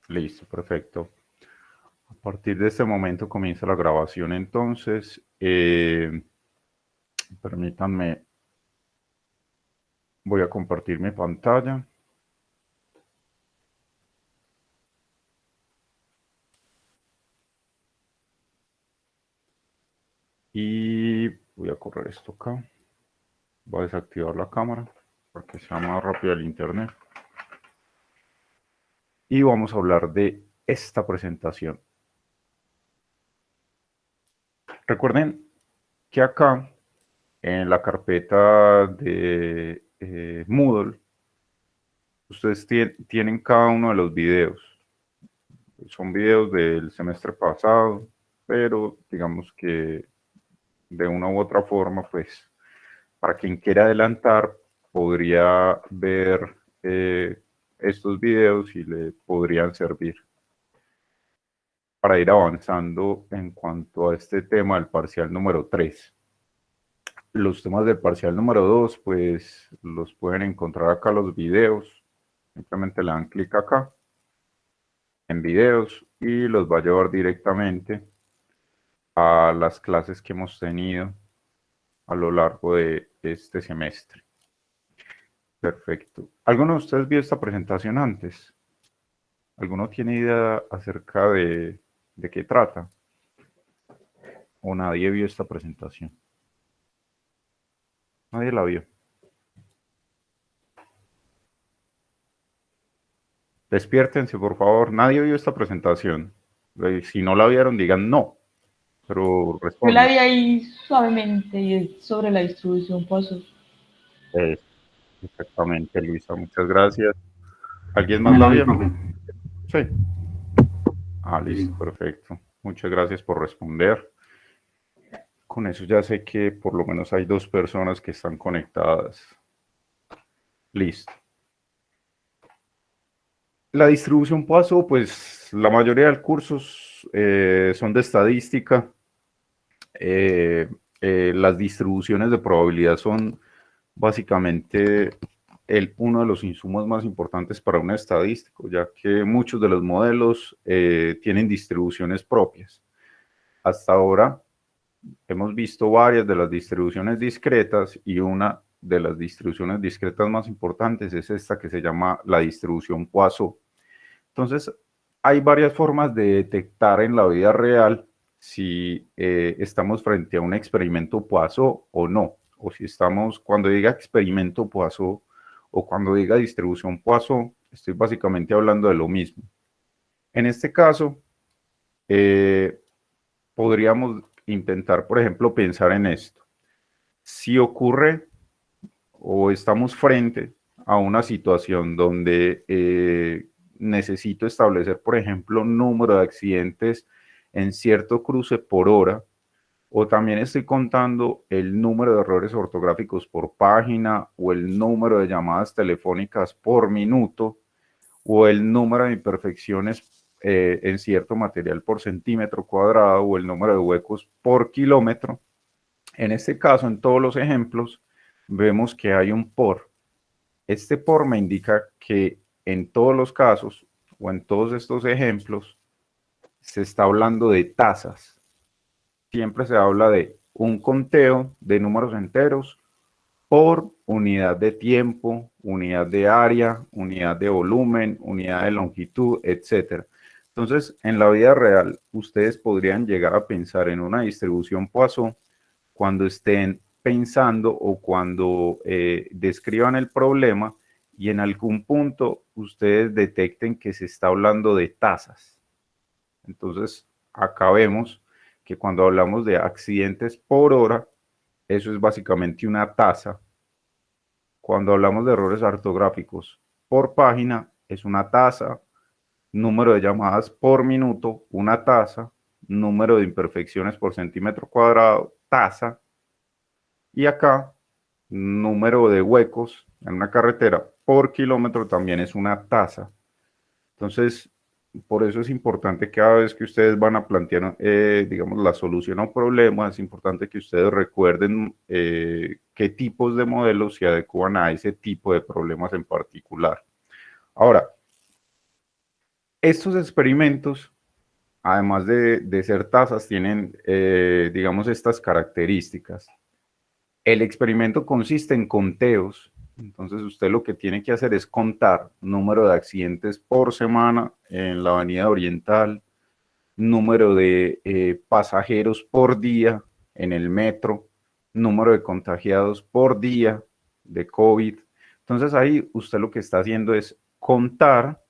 Listo, perfecto. A partir de este momento comienza la grabación entonces. Permítanme, voy a compartir mi pantalla. Y voy a correr esto acá. Voy a desactivar la cámara para que sea más rápido el internet. Y vamos a hablar de esta presentación. Recuerden que acá en la carpeta de Moodle, ustedes tienen cada uno de los videos. Son videos del semestre pasado, pero digamos que de una u otra forma, pues, para quien quiera adelantar, podría ver estos videos y le podrían servir para ir avanzando en cuanto a este tema del parcial número 3. Los temas del parcial número 2, pues, los pueden encontrar acá los videos. Simplemente le dan clic acá en videos y los va a llevar directamente a las clases que hemos tenido a lo largo de este semestre. Perfecto. ¿Alguno de ustedes vio esta presentación antes? ¿Alguno tiene idea acerca de qué trata? ¿O nadie vio esta presentación? Nadie la vio. Despiértense, por favor. Nadie vio esta presentación. Si no la vieron, digan no. Pero Yo la respondan. vi ahí suavemente y es sobre la distribución Poisson. Exactamente, Luisa. Muchas gracias. ¿Alguien más la vio? Sí. Ah, listo, perfecto. Muchas gracias por responder. Con eso ya sé que por lo menos hay 2 personas que están conectadas. Listo. La distribución Poisson, pues la mayoría de cursos son de estadística. Las distribuciones de probabilidad son básicamente uno de los insumos más importantes para un estadístico, ya que muchos de los modelos tienen distribuciones propias. Hasta ahora hemos visto varias de las distribuciones discretas y una de las distribuciones discretas más importantes es esta que se llama la distribución Poisson. Entonces, hay varias formas de detectar en la vida real si estamos frente a un experimento Poisson o no, o si estamos, cuando diga experimento Poisson o cuando diga distribución Poisson, estoy básicamente hablando de lo mismo. En este caso, podríamos intentar, por ejemplo, pensar en esto. Si ocurre o estamos frente a una situación donde necesito establecer, por ejemplo, un número de accidentes en cierto cruce por hora, o también estoy contando el número de errores ortográficos por página, o el número de llamadas telefónicas por minuto, o el número de imperfecciones en cierto material por centímetro cuadrado, o el número de huecos por kilómetro. En este caso, en todos los ejemplos, vemos que hay un por. Este por me indica que en todos los casos o en todos estos ejemplos se está hablando de tasas. Siempre se habla de un conteo de números enteros por unidad de tiempo, unidad de área, unidad de volumen, unidad de longitud, etc. Entonces, en la vida real, ustedes podrían llegar a pensar en una distribución Poisson cuando estén pensando o cuando describan el problema y en algún punto ustedes detecten que se está hablando de tasas. Entonces, acá vemos que cuando hablamos de accidentes por hora, eso es básicamente una tasa. Cuando hablamos de errores ortográficos por página, es una tasa. Número de llamadas por minuto, una tasa. Número de imperfecciones por centímetro cuadrado, tasa. Y acá, número de huecos en una carretera por kilómetro también es una tasa. Entonces, por eso es importante cada vez que ustedes van a plantear, digamos, la solución a un problema, es importante que ustedes recuerden qué tipos de modelos se adecuan a ese tipo de problemas en particular. Ahora, Estos experimentos, además de ser tasas, tienen, digamos, estas características. El experimento consiste en conteos. Entonces usted lo que tiene que hacer es contar número de accidentes por semana en la Avenida Oriental, número de pasajeros por día en el metro, número de contagiados por día de COVID. Entonces ahí usted lo que está haciendo es contar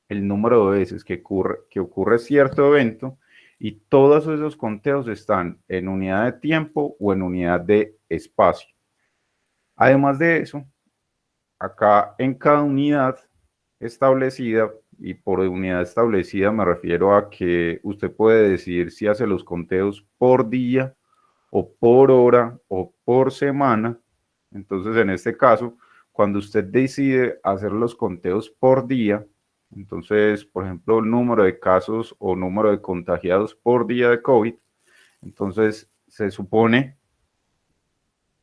el número de veces que ocurre cierto evento y todos esos conteos están en unidad de tiempo o en unidad de espacio. Además de eso, acá en cada unidad establecida, y por unidad establecida me refiero a que usted puede decidir si hace los conteos por día o por hora o por semana. Entonces, en este caso, cuando usted decide hacer los conteos por día, entonces, por ejemplo, el número de casos o número de contagiados por día de COVID, entonces se supone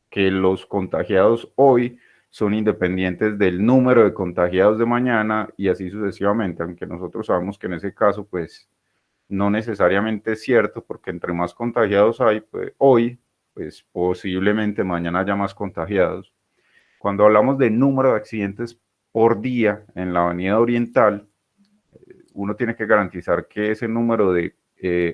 que los contagiados hoy son independientes del número de contagiados de mañana y así sucesivamente, aunque nosotros sabemos que en ese caso, pues, no necesariamente es cierto, porque entre más contagiados hay, pues, hoy, pues posiblemente mañana haya más contagiados. Cuando hablamos de número de accidentes por día en la Avenida Oriental, uno tiene que garantizar que ese número de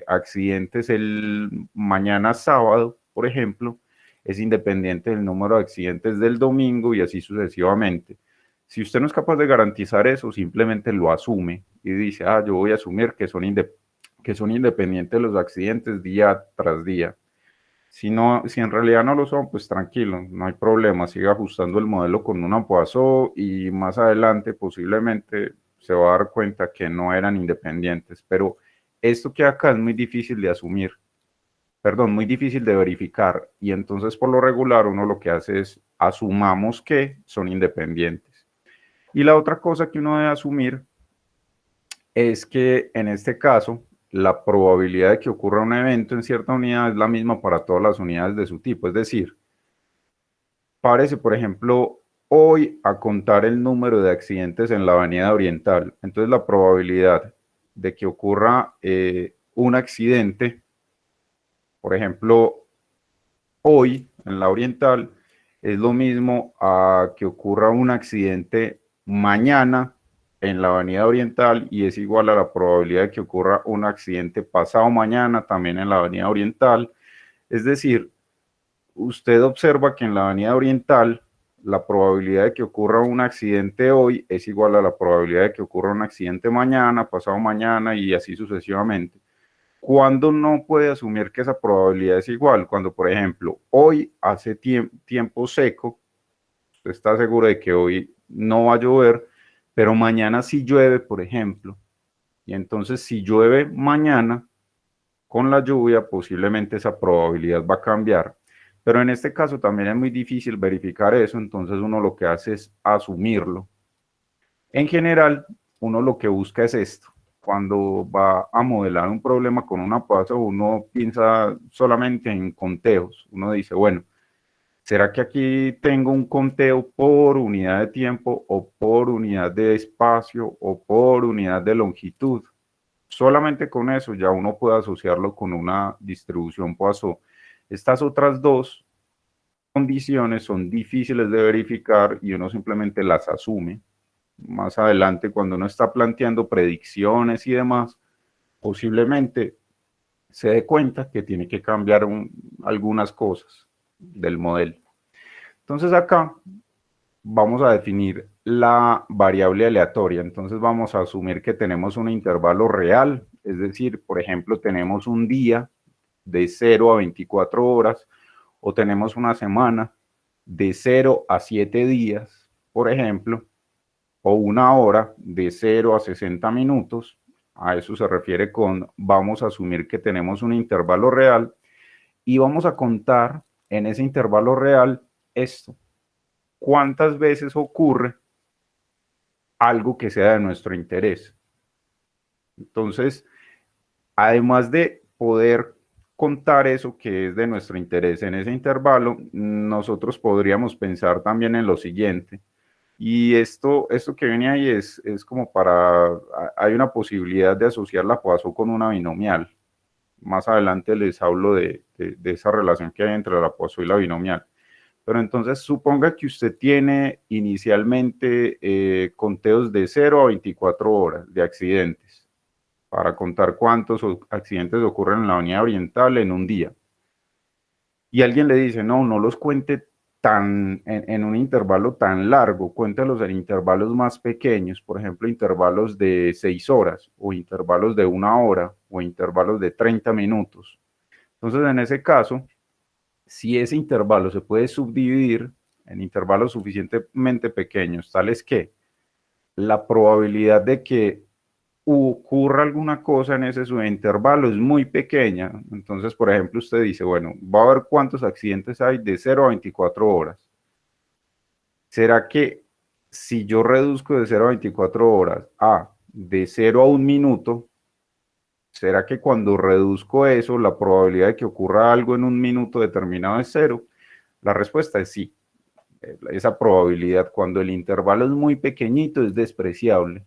accidentes el mañana sábado, por ejemplo, es independiente del número de accidentes del domingo y así sucesivamente. Si usted no es capaz de garantizar eso, simplemente lo asume y dice, yo voy a asumir que son independientes los accidentes día tras día. Si, no, si en realidad no lo son, pues tranquilo, no hay problema, siga ajustando el modelo con una Poisson y más adelante posiblemente se va a dar cuenta que no eran independientes. Pero esto que acá es muy difícil de asumir, perdón, muy difícil de verificar y entonces por lo regular uno lo que hace es asumamos que son independientes. Y la otra cosa que uno debe asumir es que en este caso la probabilidad de que ocurra un evento en cierta unidad es la misma para todas las unidades de su tipo. Es decir, párese, por ejemplo, hoy a contar el número de accidentes en la Avenida Oriental. Entonces la probabilidad de que ocurra un accidente, por ejemplo, hoy en la Oriental, es lo mismo a que ocurra un accidente mañana en la Avenida Oriental y es igual a la probabilidad de que ocurra un accidente pasado mañana también en la Avenida Oriental. Es decir, usted observa que en la Avenida Oriental la probabilidad de que ocurra un accidente hoy es igual a la probabilidad de que ocurra un accidente mañana, pasado mañana y así sucesivamente. ¿Cuándo no puede asumir que esa probabilidad es igual? Cuando, por ejemplo, hoy hace tiempo seco, usted está seguro de que hoy no va a llover, pero mañana sí llueve, por ejemplo. Y entonces si llueve mañana, con la lluvia, posiblemente esa probabilidad va a cambiar. Pero en este caso también es muy difícil verificar eso, entonces uno lo que hace es asumirlo. En general, uno lo que busca es esto. Cuando va a modelar un problema con una pasa, uno piensa solamente en conteos. Uno dice, bueno, ¿será que aquí tengo un conteo por unidad de tiempo o por unidad de espacio o por unidad de longitud? Solamente con eso ya uno puede asociarlo con una distribución Poisson. Estas otras dos condiciones son difíciles de verificar y uno simplemente las asume. Más adelante, cuando uno está planteando predicciones y demás, posiblemente se dé cuenta que tiene que cambiar algunas cosas del modelo. Entonces acá vamos a definir la variable aleatoria. Entonces vamos a asumir que tenemos un intervalo real, es decir, por ejemplo, tenemos un día de 0 a 24 horas o tenemos una semana de 0 a 7 días, por ejemplo, o una hora de 0 a 60 minutos. A eso se refiere con vamos a asumir que tenemos un intervalo real y vamos a contar en ese intervalo real esto. ¿Cuántas veces ocurre algo que sea de nuestro interés? Entonces, además de poder contar eso que es de nuestro interés en ese intervalo, nosotros podríamos pensar también en lo siguiente. Y esto que viene ahí es como hay una posibilidad de asociar la Poisson con una binomial. Más adelante les hablo de esa relación que hay entre la Poisson y la binomial. Pero entonces suponga que usted tiene inicialmente conteos de 0 a 24 horas de accidentes para contar cuántos accidentes ocurren en la Avenida Oriental en un día. Y alguien le dice, no, no los cuente en un intervalo tan largo, cuéntalos en intervalos más pequeños, por ejemplo, intervalos de 6 horas o intervalos de 1 hora o intervalos de 30 minutos. Entonces, en ese caso, si ese intervalo se puede subdividir en intervalos suficientemente pequeños, tales que la probabilidad de que ocurra alguna cosa en ese subintervalo es muy pequeña. Entonces, por ejemplo, usted dice, bueno, va a ver cuántos accidentes hay de 0 a 24 horas. ¿Será que si yo reduzco de 0 a 24 horas a de 0 a 1 minuto, será que cuando reduzco eso, la probabilidad de que ocurra algo en un minuto determinado es cero? La respuesta es sí. Esa probabilidad cuando el intervalo es muy pequeñito es despreciable.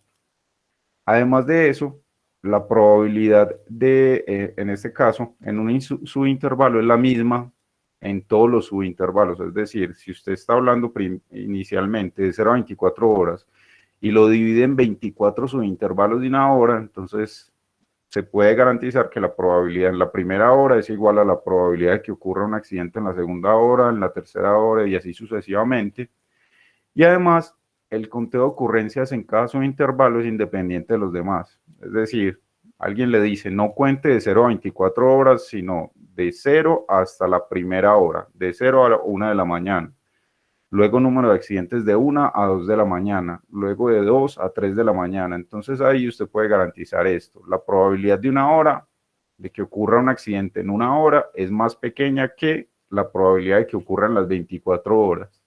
Además de eso, la probabilidad en este caso, en un subintervalo es la misma en todos los subintervalos. Es decir, si usted está hablando inicialmente de 0 a 24 horas y lo divide en 24 subintervalos de 1 hora, entonces se puede garantizar que la probabilidad en la primera hora es igual a la probabilidad de que ocurra un accidente en la segunda hora, en la tercera hora y así sucesivamente. Y además, el conteo de ocurrencias en cada subintervalo es independiente de los demás. Es decir, alguien le dice, no cuente de 0 a 24 horas, sino de 0 hasta la primera hora, de 0 a la 1 de la mañana. Luego número de accidentes de 1 a 2 de la mañana, luego de 2 a 3 de la mañana. Entonces ahí usted puede garantizar esto. La probabilidad de 1 hora, de que ocurra un accidente en 1 hora, es más pequeña que la probabilidad de que ocurra en las 24 horas.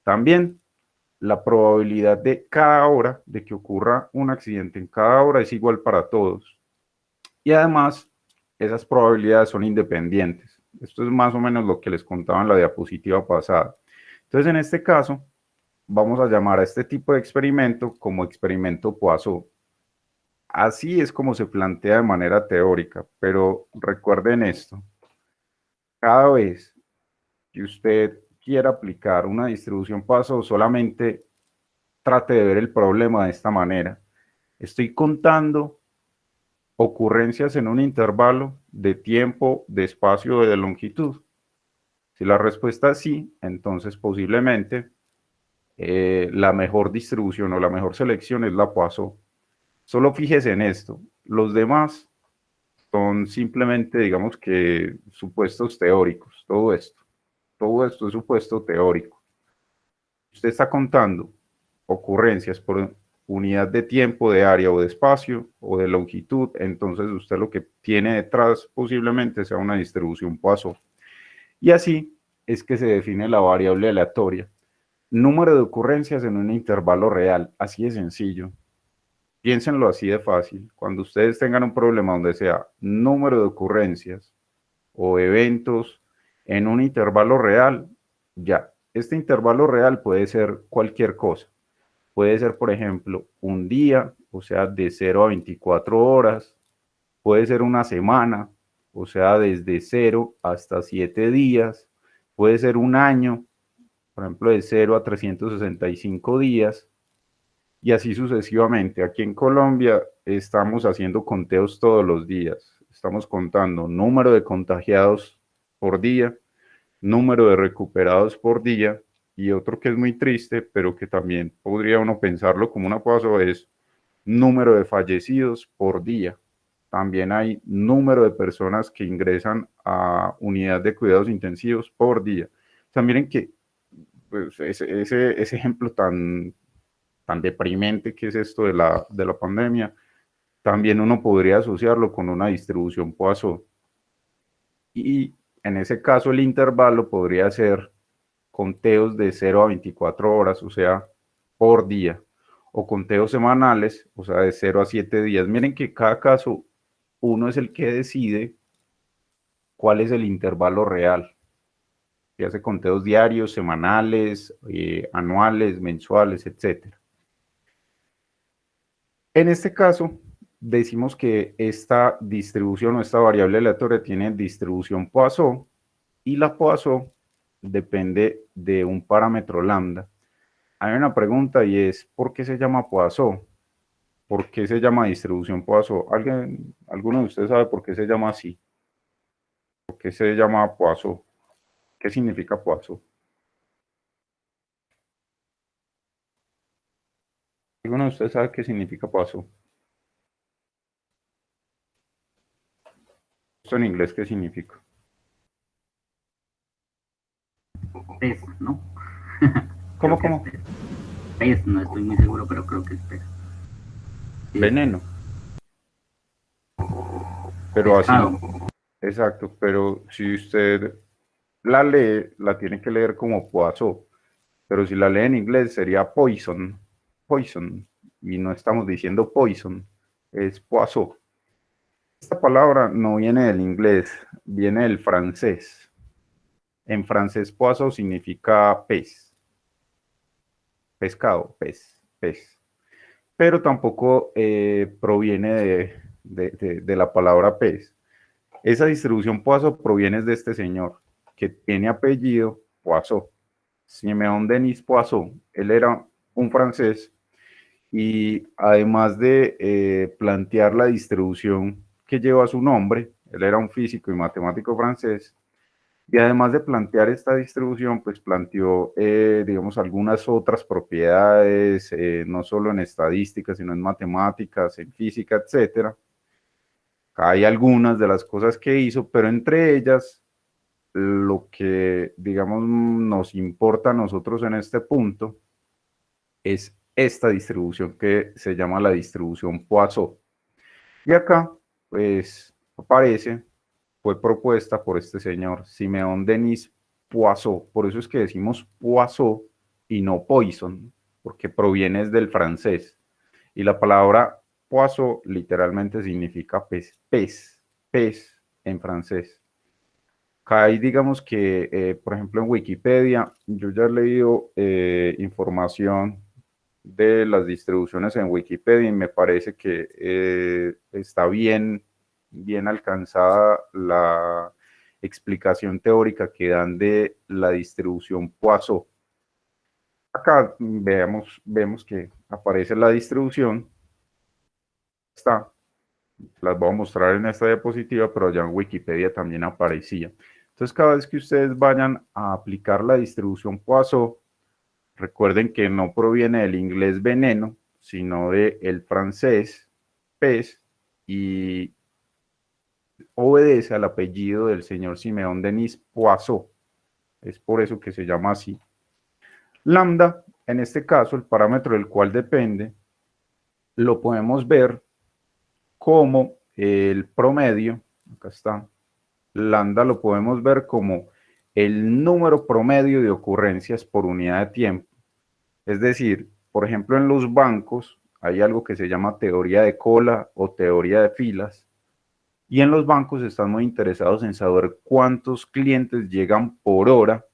También la probabilidad de cada hora, de que ocurra un accidente en cada hora, es igual para todos. Y además, esas probabilidades son independientes. Esto es más o menos lo que les contaba en la diapositiva pasada. Entonces, en este caso, vamos a llamar a este tipo de experimento como experimento Poisson. Así es como se plantea de manera teórica, pero recuerden esto. Cada vez que usted quiera aplicar una distribución Poisson, solamente trate de ver el problema de esta manera. Estoy contando ocurrencias en un intervalo de tiempo, de espacio o de longitud. Si la respuesta es sí, entonces posiblemente la mejor distribución o la mejor selección es la Poisson. Solo fíjese en esto. Los demás son simplemente, digamos que, supuestos teóricos. Todo esto es supuesto teórico. Usted está contando ocurrencias por unidad de tiempo, de área o de espacio o de longitud, entonces usted lo que tiene detrás posiblemente sea una distribución Poisson. Y así es que se define la variable aleatoria. Número de ocurrencias en un intervalo real, así de sencillo. Piénsenlo así de fácil. Cuando ustedes tengan un problema donde sea número de ocurrencias o eventos en un intervalo real, ya. Este intervalo real puede ser cualquier cosa. Puede ser, por ejemplo, un día, o sea, de 0 a 24 horas. Puede ser una semana, o sea, desde 0 hasta 7 días. Puede ser un año, por ejemplo, de 0 a 365 días. Y así sucesivamente. Aquí en Colombia estamos haciendo conteos todos los días. Estamos contando número de contagiados por día, número de recuperados por día, y otro que es muy triste, pero que también podría uno pensarlo como una paso, es número de fallecidos por día. También hay número de personas que ingresan a unidad de cuidados intensivos por día. O sea, miren que pues, ese ejemplo tan deprimente que es esto de la pandemia, también uno podría asociarlo con una distribución Poisson. Y en ese caso el intervalo podría ser conteos de 0 a 24 horas, o sea, por día, o conteos semanales, o sea, de 0 a 7 días. Miren que cada caso uno es el que decide cuál es el intervalo real. que hace conteos diarios, semanales, anuales, mensuales, etc. En este caso, decimos que esta distribución o esta variable aleatoria tiene distribución Poisson y la Poisson depende de un parámetro lambda. Hay una pregunta y es, ¿por qué se llama Poisson? ¿Por qué se llama distribución Poisson? ¿Alguno de ustedes sabe por qué se llama así? ¿Por qué se llama Poisson? ¿Qué significa Poisson? ¿Alguno de ustedes sabe qué significa Poisson? ¿Esto en inglés qué significa? Pez, ¿no? ¿Cómo, Creo que es cómo? pez. Pez, no estoy muy seguro, pero creo que es pez. Sí, es pez. Veneno. Pero así, Pescado. exacto. Pero si usted la lee, la tiene que leer como Poisson. Pero si la lee en inglés sería poison. Poison. Y no estamos diciendo poison, es Poisson. Esta palabra no viene del inglés, viene del francés. En francés, poisson significa pez, pescado, pez, pez. Pero tampoco proviene de la palabra pez. Esa distribución Poisson proviene de este señor, que tiene apellido Poisson, Siméon Denis Poisson. Él era un francés y además de plantear la distribución que lleva su nombre, él era un físico y matemático francés, y además de plantear esta distribución, pues planteó, digamos, algunas otras propiedades, no solo en estadística, sino en matemáticas, en física, etcétera. Hay algunas de las cosas que hizo, pero entre ellas, lo que, digamos, nos importa a nosotros en este punto es esta distribución que se llama la distribución Poisson. Y acá, pues, aparece, fue propuesta por este señor, Siméon Denis Poisson. Por eso es que decimos Poisson y no Poisson, porque proviene del francés. Y la palabra Poisson literalmente significa pez, pez, pez en francés. Acá hay, digamos que, por ejemplo, en Wikipedia, yo ya he leído información de las distribuciones en Wikipedia y me parece que está bien alcanzada la explicación teórica que dan de la distribución Poisson. Acá vemos que aparece la distribución, está, las voy a mostrar en esta diapositiva, pero ya en Wikipedia también aparecía. Entonces, cada vez que ustedes vayan a aplicar la distribución Poisson, recuerden que no proviene del inglés veneno, sino del francés pez y obedece al apellido del señor Siméon Denis Poisson. Es por eso que se llama así. Lambda, en este caso, el parámetro del cual depende, lo podemos ver como el promedio. Acá está. Lambda lo podemos ver como el número promedio de ocurrencias por unidad de tiempo. Es decir, por ejemplo, en los bancos hay algo que se llama teoría de cola o teoría de filas, y en los bancos están muy interesados en saber cuántos clientes llegan por hora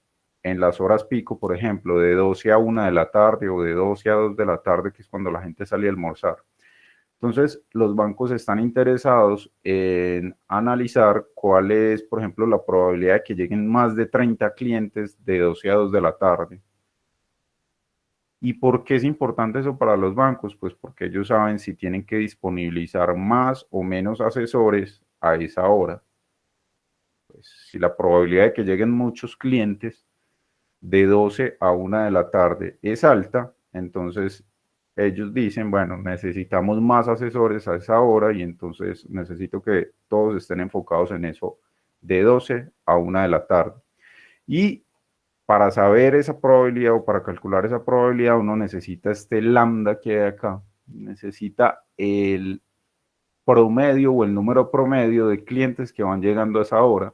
en las horas pico, por ejemplo, de 12 a 1 de la tarde o de 12 a 2 de la tarde, que es cuando la gente sale a almorzar. Entonces, los bancos están interesados en analizar cuál es, por ejemplo, la probabilidad de que lleguen más de 30 clientes de 12 a 2 de la tarde. ¿Y por qué es importante eso para los bancos? Pues porque ellos saben si tienen que disponibilizar más o menos asesores a esa hora. Pues, si la probabilidad de que lleguen muchos clientes de 12 a 1 de la tarde es alta, entonces ellos dicen, bueno, necesitamos más asesores a esa hora y entonces necesito que todos estén enfocados en eso de 12 a 1 de la tarde. Y para saber esa probabilidad o para calcular esa probabilidad, uno necesita este lambda que hay acá, necesita el promedio o el número promedio de clientes que van llegando a esa hora.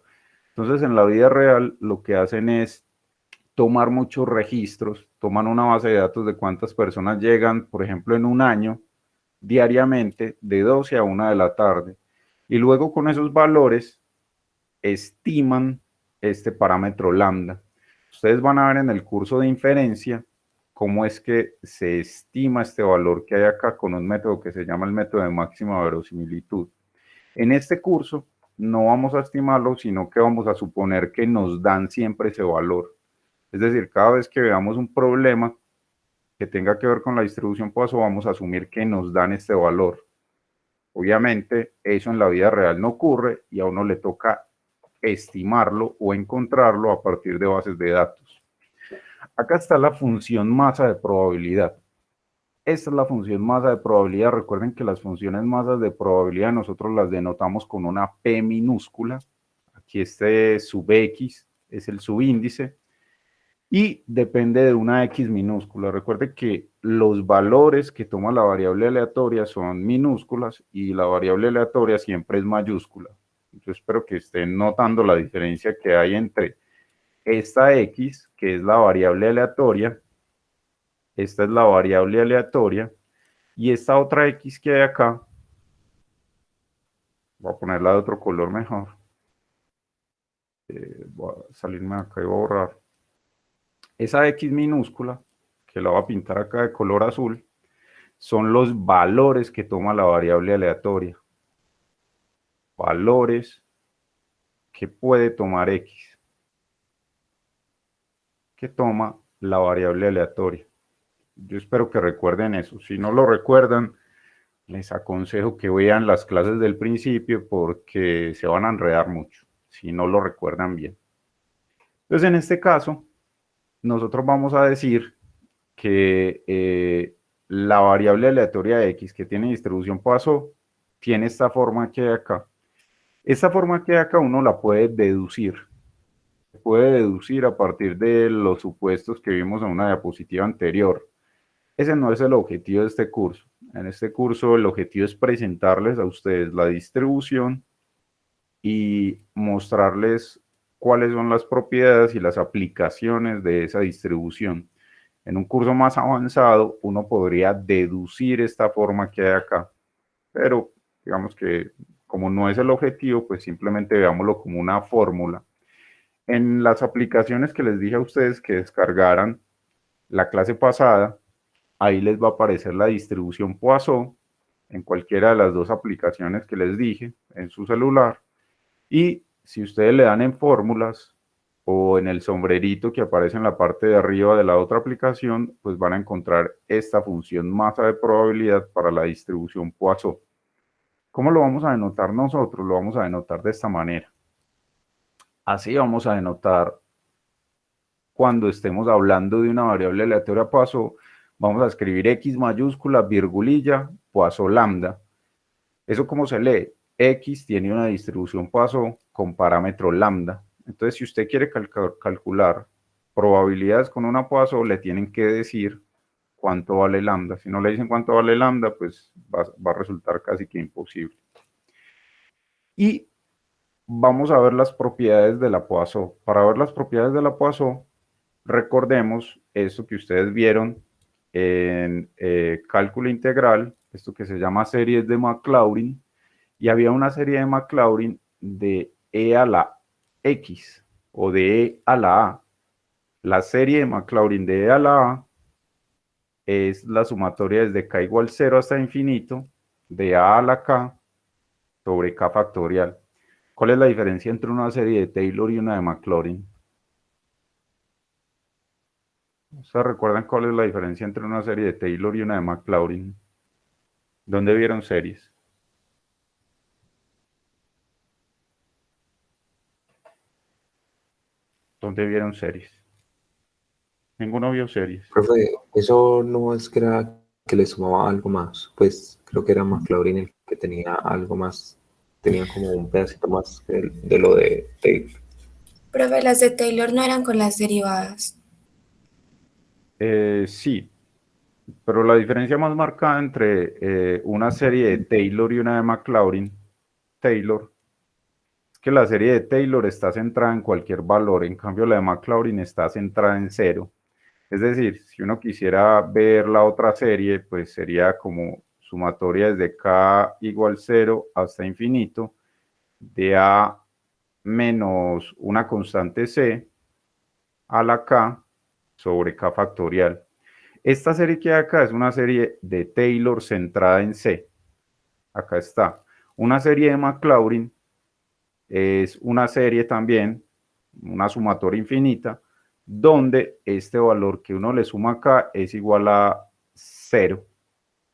Entonces, en la vida real, lo que hacen es tomar muchos registros, toman una base de datos de cuántas personas llegan, por ejemplo, en un año, diariamente, de 12 a 1 de la tarde, y luego con esos valores estiman este parámetro lambda. Ustedes van a ver en el curso de inferencia cómo es que se estima este valor que hay acá con un método que se llama el método de máxima verosimilitud. En este curso no vamos a estimarlo, sino que vamos a suponer que nos dan siempre ese valor. Es decir, cada vez que veamos un problema que tenga que ver con la distribución Poisson, vamos a asumir que nos dan este valor. Obviamente, eso en la vida real no ocurre y a uno le toca estimarlo o encontrarlo a partir de bases de datos. Acá está la función masa de probabilidad. Esta es la función masa de probabilidad. Recuerden que las funciones masas de probabilidad nosotros las denotamos con una P minúscula. Aquí este sub X es el subíndice. Y depende de una X minúscula. Recuerde que los valores que toma la variable aleatoria son minúsculas y la variable aleatoria siempre es mayúscula. Yo espero que estén notando la diferencia que hay entre esta X, que es la variable aleatoria, esta es la variable aleatoria, y esta otra X que hay acá, voy a ponerla de otro color mejor, voy a salirme acá y voy a borrar. Esa X minúscula, que la voy a pintar acá de color azul, son los valores que toma la variable aleatoria. Valores que puede tomar X, que toma la variable aleatoria. Yo espero que recuerden eso. Si no lo recuerdan, les aconsejo que vean las clases del principio porque se van a enredar mucho si no lo recuerdan bien. Entonces, en este caso, nosotros vamos a decir que la variable aleatoria X que tiene distribución Poisson tiene esta forma que hay acá. Esta forma que hay acá uno la puede deducir. Se puede deducir a partir de los supuestos que vimos en una diapositiva anterior. Ese no es el objetivo de este curso. En este curso el objetivo es presentarles a ustedes la distribución y mostrarles cuáles son las propiedades y las aplicaciones de esa distribución. En un curso más avanzado uno podría deducir esta forma que hay acá, pero digamos que como no es el objetivo, pues simplemente veámoslo como una fórmula. En las aplicaciones que les dije a ustedes que descargaran la clase pasada, ahí les va a aparecer la distribución Poisson en cualquiera de las dos aplicaciones que les dije en su celular. Y si ustedes le dan en fórmulas o en el sombrerito que aparece en la parte de arriba de la otra aplicación, pues van a encontrar esta función masa de probabilidad para la distribución Poisson. ¿Cómo lo vamos a denotar nosotros? Lo vamos a denotar de esta manera. Así vamos a denotar cuando estemos hablando de una variable aleatoria Poisson, vamos a escribir X mayúscula, virgulilla, Poisson lambda. ¿Eso cómo se lee? X tiene una distribución Poisson con parámetro lambda. Entonces, si usted quiere calcular probabilidades con una Poisson, le tienen que decir cuánto vale lambda. Si no le dicen cuánto vale lambda, pues va a resultar casi que imposible. Y vamos a ver las propiedades de la Poisson. Para ver las propiedades de la Poisson, recordemos esto que ustedes vieron en cálculo integral, esto que se llama series de Maclaurin, y había una serie de Maclaurin de E a la X o de E a la A. La serie de Maclaurin de E a la A es la sumatoria desde K igual 0 hasta infinito de A a la K sobre K factorial. ¿Cuál es la diferencia entre una serie de Taylor y una de Maclaurin? ¿Ustedes recuerdan cuál es la diferencia entre una serie de Taylor y una de Maclaurin? ¿Dónde vieron series? ¿Dónde vieron series? Ninguno vio series. Profe, eso no es que era que le sumaba algo más, pues creo que era Maclaurin el que tenía algo más, tenía como un pedacito más de lo de Taylor. Profe, las de Taylor no eran con las derivadas. Sí, pero la diferencia más marcada entre una serie de Taylor y una de Maclaurin, Taylor, es que la serie de Taylor está centrada en cualquier valor, en cambio la de Maclaurin está centrada en 0. Es decir, si uno quisiera ver la otra serie, pues sería como sumatoria desde K igual 0 hasta infinito, de A menos una constante C a la K sobre K factorial. Esta serie que hay acá es una serie de Taylor centrada en C. Acá está. Una serie de Maclaurin es una serie también, una sumatoria infinita, donde este valor que uno le suma acá es igual a 0.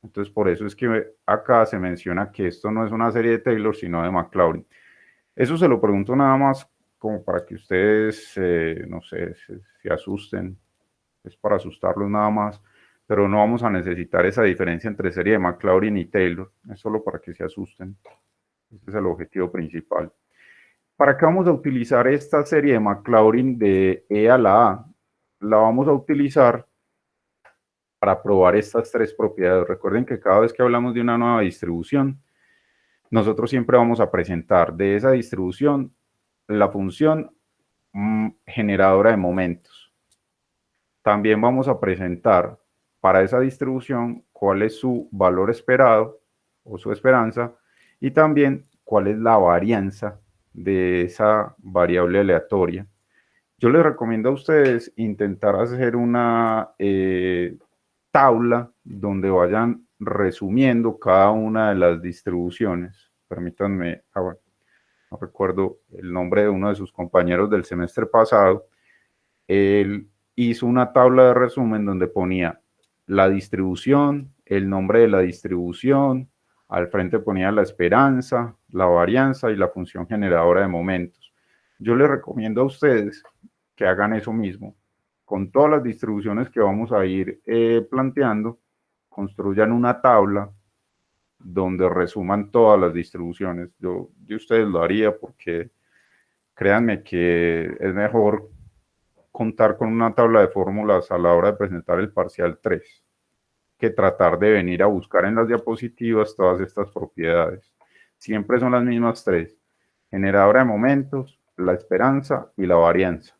Entonces, por eso es que acá se menciona que esto no es una serie de Taylor, sino de Maclaurin. Eso se lo pregunto nada más como para que ustedes, no sé, se asusten. Es para asustarlos nada más, pero no vamos a necesitar esa diferencia entre serie de Maclaurin y Taylor. Es solo para que se asusten. Ese es el objetivo principal. ¿Para qué vamos a utilizar esta serie de Maclaurin de E a la A? La vamos a utilizar para probar estas tres propiedades. Recuerden que cada vez que hablamos de una nueva distribución, nosotros siempre vamos a presentar de esa distribución la función generadora de momentos. También vamos a presentar para esa distribución cuál es su valor esperado o su esperanza y también cuál es la varianza de esa variable aleatoria. Yo les recomiendo a ustedes intentar hacer una tabla donde vayan resumiendo cada una de las distribuciones. Permítanme, bueno, no recuerdo el nombre de uno de sus compañeros del semestre pasado. Él hizo una tabla de resumen donde ponía la distribución, el nombre de la distribución, al frente ponía la esperanza, la varianza y la función generadora de momentos. Yo les recomiendo a ustedes que hagan eso mismo. Con todas las distribuciones que vamos a ir planteando, construyan una tabla donde resuman todas las distribuciones. Yo de ustedes lo haría porque créanme que es mejor contar con una tabla de fórmulas a la hora de presentar el parcial 3 que tratar de venir a buscar en las diapositivas todas estas propiedades. Siempre son las mismas tres: generadora de momentos, la esperanza y la varianza.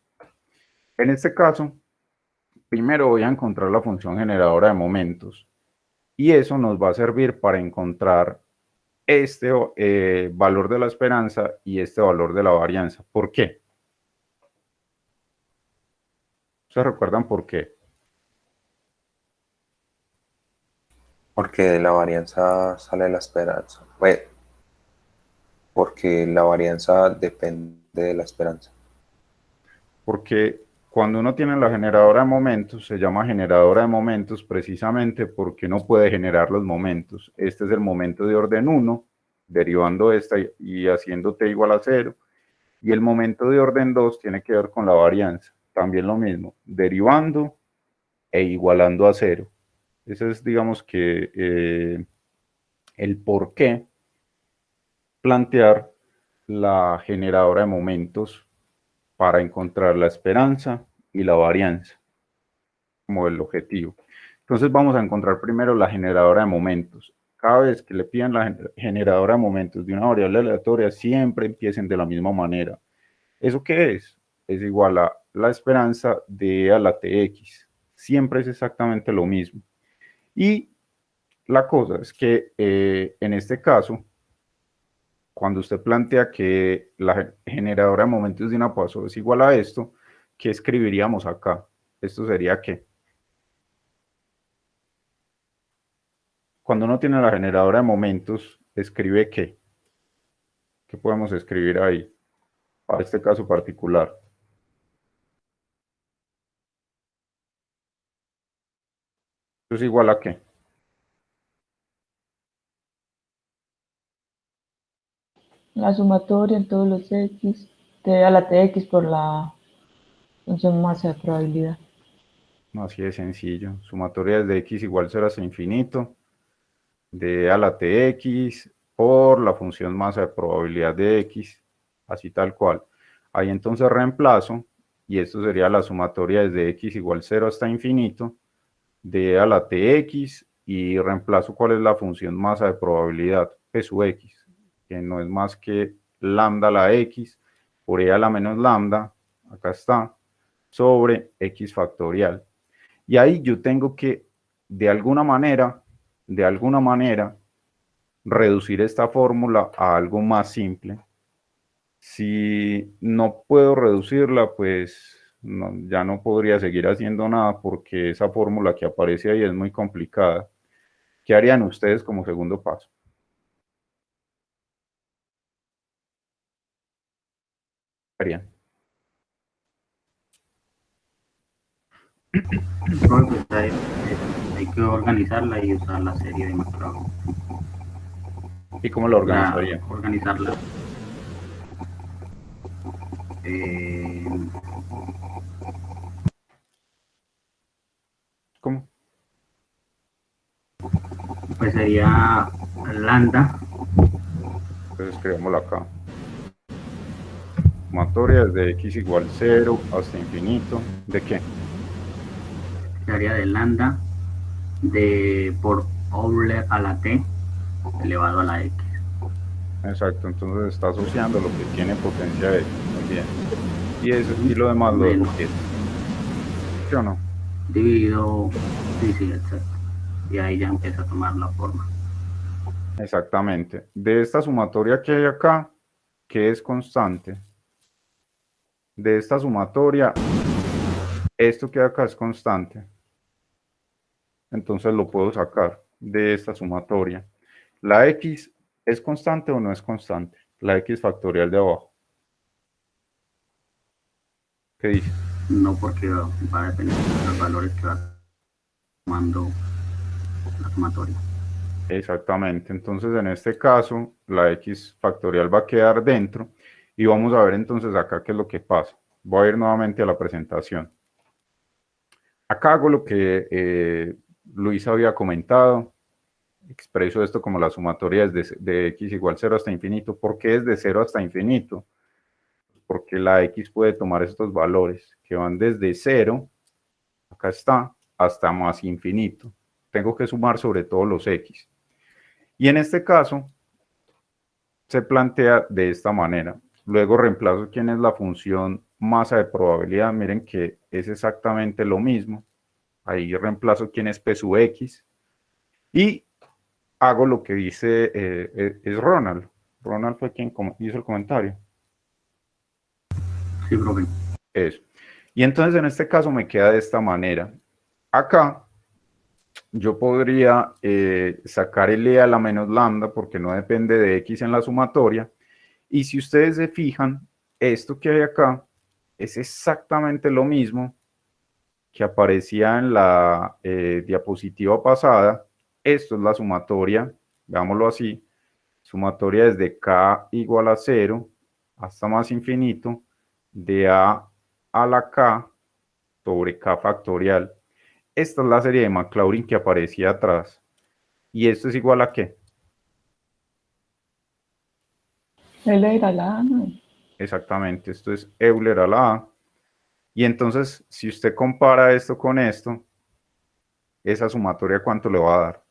En este caso, primero voy a encontrar la función generadora de momentos y eso nos va a servir para encontrar este valor de la esperanza y este valor de la varianza. ¿Por qué? ¿Se recuerdan por qué? Porque de la varianza sale la esperanza. Bueno, porque la varianza depende de la esperanza. Porque cuando uno tiene la generadora de momentos, se llama generadora de momentos precisamente porque no puede generar los momentos. Este es el momento de orden 1, derivando esta y haciendo t igual a 0. Y el momento de orden 2 tiene que ver con la varianza. También lo mismo, derivando e igualando a 0. Ese es, digamos que, el por qué plantear la generadora de momentos para encontrar la esperanza y la varianza como el objetivo. Entonces vamos a encontrar primero la generadora de momentos. Cada vez que le pidan la generadora de momentos de una variable aleatoria, siempre empiecen de la misma manera. ¿Eso qué es? Es igual a la esperanza de a la tx. Siempre es exactamente lo mismo. Y la cosa es que en este caso, cuando usted plantea que la generadora de momentos de una paso es igual a esto, ¿qué escribiríamos acá? Esto sería ¿qué? Cuando uno tiene la generadora de momentos, ¿escribe qué? ¿Qué podemos escribir ahí? Para este caso particular. ¿Esto es igual a qué? La sumatoria en todos los x de a la tx por la función masa de probabilidad. No, así de sencillo. Sumatoria de x igual 0 hasta infinito de a la tx por la función masa de probabilidad de x, así tal cual. Ahí entonces reemplazo, y esto sería la sumatoria desde x igual 0 hasta infinito de a la tx, y reemplazo cuál es la función masa de probabilidad, p sub x, que no es más que lambda a la x por e a la menos lambda, acá está, sobre x factorial. Y ahí yo tengo que, de alguna manera, reducir esta fórmula a algo más simple. Si no puedo reducirla, pues ya no podría seguir haciendo nada porque esa fórmula que aparece ahí es muy complicada. ¿Qué harían ustedes como segundo paso? ¿Qué harían? Porque hay que organizarla y usar la serie de McCloud. ¿Y cómo lo organizarían? Organizarla. Eh, ¿Cómo? pues sería lambda, Entonces escribámoslo acá. Sumatoria desde x igual 0 hasta infinito. ¿De qué? sería de lambda por Euler a la t elevado a la x. Exacto, entonces está asociando lo que tiene potencia x. Muy bien. Y lo demás lo Menos. es. ¿Sí o no? Dividido, sí, exacto. Y ahí ya empieza a tomar la forma. Exactamente. De esta sumatoria que hay acá, que es constante. De esta sumatoria, esto que hay acá es constante. Entonces lo puedo sacar de esta sumatoria. ¿La x es constante o no es constante? La x factorial de abajo. ¿Qué dice? No, porque va a depender de los valores que va tomando la sumatoria. Exactamente. Entonces en este caso, la x factorial va a quedar dentro. Y vamos a ver entonces acá qué es lo que pasa. Voy a ir nuevamente a la presentación. Acá hago lo que Luis había comentado. Expreso esto como la sumatoria de x igual 0 hasta infinito. ¿Por qué es de 0 hasta infinito? Porque la x puede tomar estos valores que van desde 0, acá está, hasta más infinito. Tengo que sumar sobre todo los x. Y en este caso, se plantea de esta manera. Luego reemplazo quién es la función masa de probabilidad. Miren que es exactamente lo mismo. Ahí reemplazo quién es p sub x. Y hago lo que dice es Ronald. Ronald fue quien hizo el comentario. Sí, profe. Eso. Y entonces en este caso me queda de esta manera. Acá yo podría sacar el e a la menos lambda porque no depende de x en la sumatoria. Y si ustedes se fijan, esto que hay acá es exactamente lo mismo que aparecía en la diapositiva pasada. Esto es la sumatoria, veámoslo así, sumatoria desde k igual a 0 hasta más infinito de a la k sobre k factorial. Esta es la serie de Maclaurin que aparecía atrás. ¿Y esto es igual a qué? Euler a la A, ¿no? Exactamente, esto es Euler a la A. Y entonces, si usted compara esto con esto, esa sumatoria, ¿cuánto le va a dar?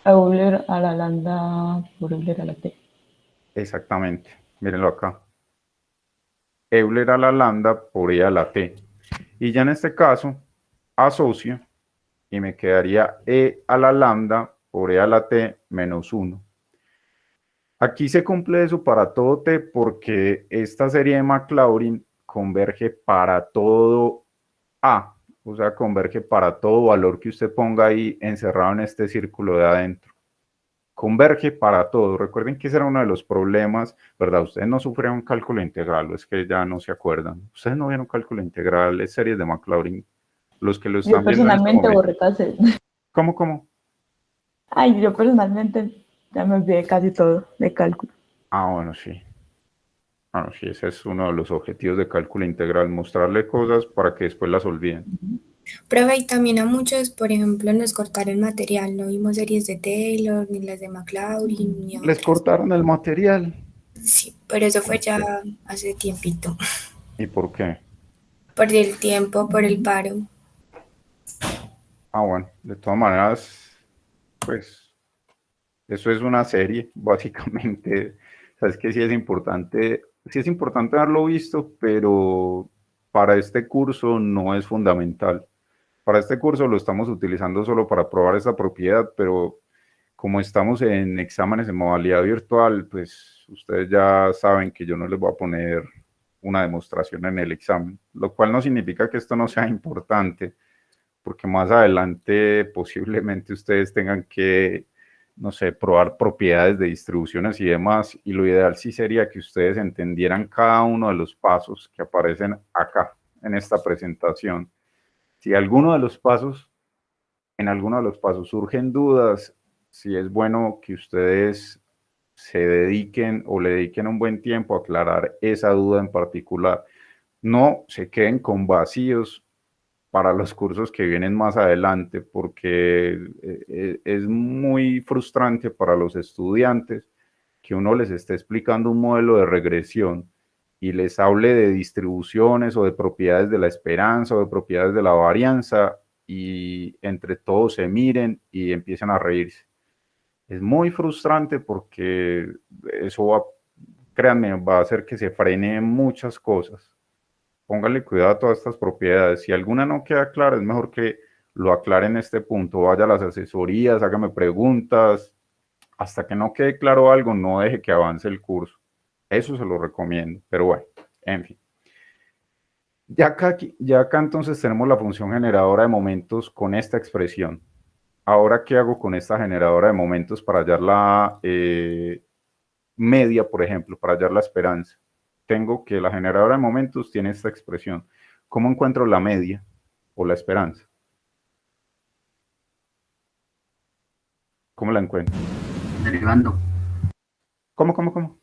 Euler a la lambda por Euler a la T. Exactamente, mírenlo acá. Euler a la lambda por e a la t. Y ya en este caso, asocio y me quedaría e a la lambda por e a la t menos 1. Aquí se cumple eso para todo t porque esta serie de Maclaurin converge para todo a, o sea, converge para todo valor que usted ponga ahí encerrado en este círculo de adentro. Converge para todo. Recuerden que ese era uno de los problemas, ¿verdad? Ustedes no sufrieron cálculo integral, es que ya no se acuerdan. Ustedes no vieron cálculo integral, es series de Maclaurin. Los que lo están Yo viendo en este personalmente momento. borré casi. ¿Cómo? Ay, yo personalmente ya me olvidé casi todo de cálculo. Ah, bueno, sí. Bueno, sí, ese es uno de los objetivos de cálculo integral, mostrarle cosas para que después las olviden. Profe, y también a muchos, por ejemplo, nos cortaron material, no vimos series de Taylor, ni las de Maclaurin, ni Les otras. cortaron el material. Sí, pero eso fue ¿Por qué? ya hace tiempito. ¿Y por qué? Por el tiempo, por el paro. Ah, bueno, de todas maneras, pues eso es una serie, básicamente. Sabes que sí es importante haberlo visto, pero para este curso no es fundamental. Para este curso lo estamos utilizando solo para probar esta propiedad, pero como estamos en exámenes en modalidad virtual, pues ustedes ya saben que yo no les voy a poner una demostración en el examen, lo cual no significa que esto no sea importante, porque más adelante posiblemente ustedes tengan que, no sé, probar propiedades de distribuciones y demás, y lo ideal sí sería que ustedes entendieran cada uno de los pasos que aparecen acá en esta presentación. Si alguno de los pasos, en alguno de los pasos surgen dudas, sí es bueno que ustedes se dediquen o le dediquen un buen tiempo a aclarar esa duda en particular. No se queden con vacíos para los cursos que vienen más adelante, porque es muy frustrante para los estudiantes que uno les esté explicando un modelo de regresión y les hable de distribuciones o de propiedades de la esperanza o de propiedades de la varianza y entre todos se miren y empiecen a reírse. Es muy frustrante porque eso va, créanme, va a hacer que se frenen muchas cosas. Póngale cuidado a todas estas propiedades. Si alguna no queda clara, es mejor que lo aclare en este punto. Vaya a las asesorías, hágame preguntas. Hasta que no quede claro algo, no deje que avance el curso. Eso se lo recomiendo. Pero bueno, en fin. Ya acá entonces tenemos la función generadora de momentos con esta expresión. Ahora, ¿qué hago con esta generadora de momentos para hallar la media, por ejemplo, para hallar la esperanza? Tengo que la generadora de momentos tiene esta expresión. ¿Cómo encuentro la media o la esperanza? ¿Cómo la encuentro? Derivando. ¿Cómo?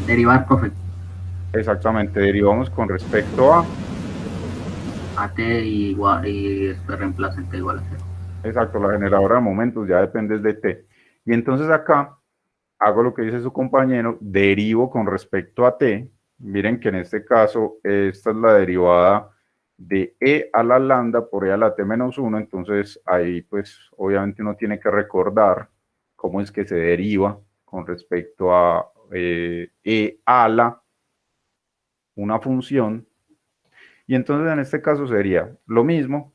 Derivar, profe. Exactamente, derivamos con respecto a... A t igual, y después reemplaza en t igual a 0. Exacto, la generadora de momentos ya depende de t. Y entonces acá hago lo que dice su compañero, derivo con respecto a t. Miren que en este caso esta es la derivada de e a la lambda por e a la t menos 1. Entonces ahí pues obviamente uno tiene que recordar cómo es que se deriva con respecto a e a la una función. Y entonces en este caso sería lo mismo,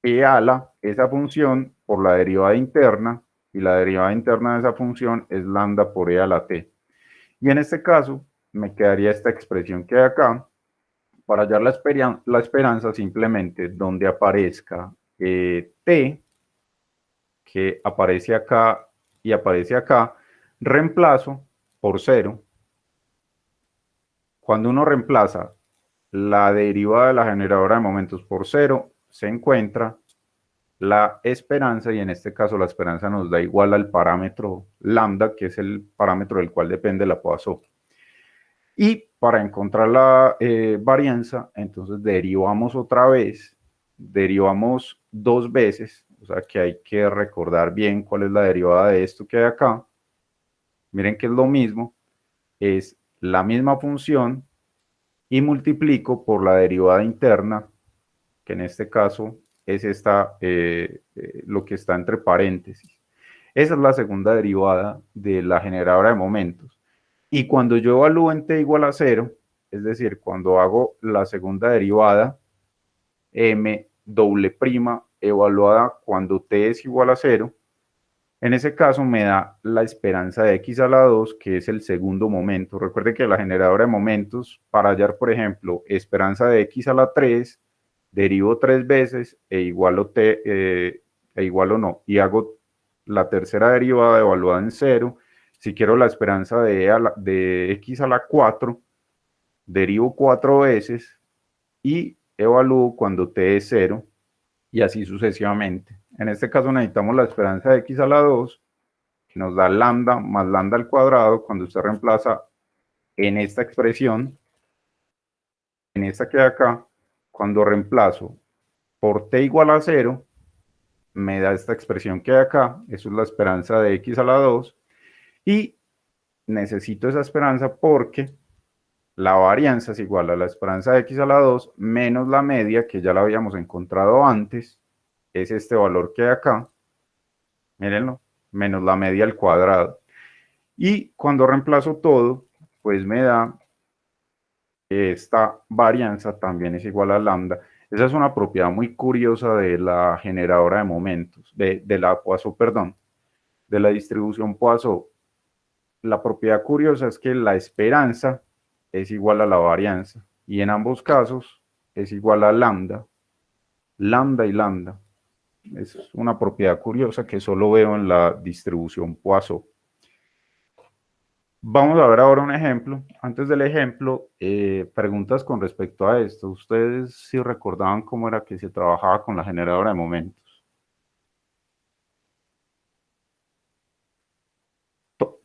e a la, esa función por la derivada interna, y la derivada interna de esa función es lambda por e a la t. Y en este caso me quedaría esta expresión que hay acá. Para hallar la esperanza, simplemente donde aparezca t, que aparece acá y aparece acá, reemplazo por 0. Cuando uno reemplaza la derivada de la generadora de momentos por 0, se encuentra la esperanza, y en este caso la esperanza nos da igual al parámetro lambda, que es el parámetro del cual depende la Poisson. Y para encontrar la varianza, entonces derivamos otra vez, derivamos 2 veces, o sea que hay que recordar bien cuál es la derivada de esto que hay acá. Miren que es lo mismo, es la misma función y multiplico por la derivada interna, que en este caso es esta, lo que está entre paréntesis. Esa es la segunda derivada de la generadora de momentos. Y cuando yo evalúo en t igual a 0, es decir, cuando hago la segunda derivada, m doble prima evaluada cuando t es igual a 0, en ese caso me da la esperanza de x a la 2, que es el segundo momento. Recuerde que la generadora de momentos, para hallar, por ejemplo, esperanza de x a la 3, derivo 3 veces e igualo no, y hago la tercera derivada evaluada en 0. Si quiero la esperanza de x a la 4, derivo 4 veces y evalúo cuando t es 0, y así sucesivamente. En este caso necesitamos la esperanza de x a la 2, que nos da lambda más lambda al cuadrado. Cuando usted reemplaza en esta expresión, en esta que hay acá, cuando reemplazo por t igual a 0, me da esta expresión que hay acá. Eso es la esperanza de x a la 2, y necesito esa esperanza porque la varianza es igual a la esperanza de x a la 2 menos la media, que ya la habíamos encontrado antes, es este valor que hay acá, mírenlo, menos la media al cuadrado. Y cuando reemplazo todo, pues me da esta varianza también es igual a lambda. Esa es una propiedad muy curiosa de la generadora de momentos, de la Poisson, perdón, de la distribución Poisson. La propiedad curiosa es que la esperanza es igual a la varianza. Y en ambos casos es igual a lambda. Lambda y lambda. Es una propiedad curiosa que solo veo en la distribución Poisson. Vamos a ver ahora un ejemplo. Antes del ejemplo, preguntas con respecto a esto. ¿Ustedes sí recordaban cómo era que se trabajaba con la generadora de momentos?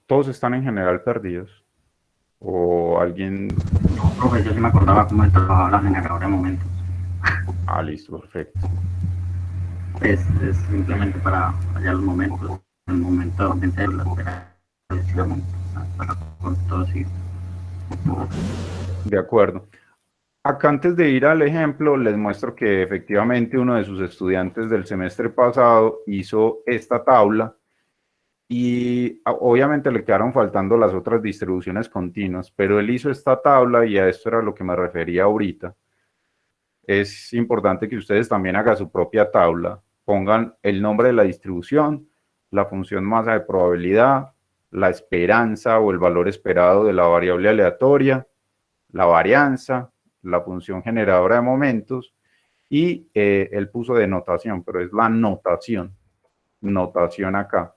¿Todos están en general perdidos? ¿O alguien...? No, profe, yo sí me acordaba cómo trabajaba la generadora de momentos. Ah, listo, perfecto. Es simplemente para hallar los momentos, el momento de hacer la operación, para con todo así. De acuerdo. Acá antes de ir al ejemplo, les muestro que efectivamente uno de sus estudiantes del semestre pasado hizo esta tabla y obviamente le quedaron faltando las otras distribuciones continuas, pero él hizo esta tabla y a esto era lo que me refería ahorita. Es importante que ustedes también hagan su propia tabla, pongan el nombre de la distribución, la función masa de probabilidad, la esperanza o el valor esperado de la variable aleatoria, la varianza, la función generadora de momentos y él puso de notación, pero es la notación acá.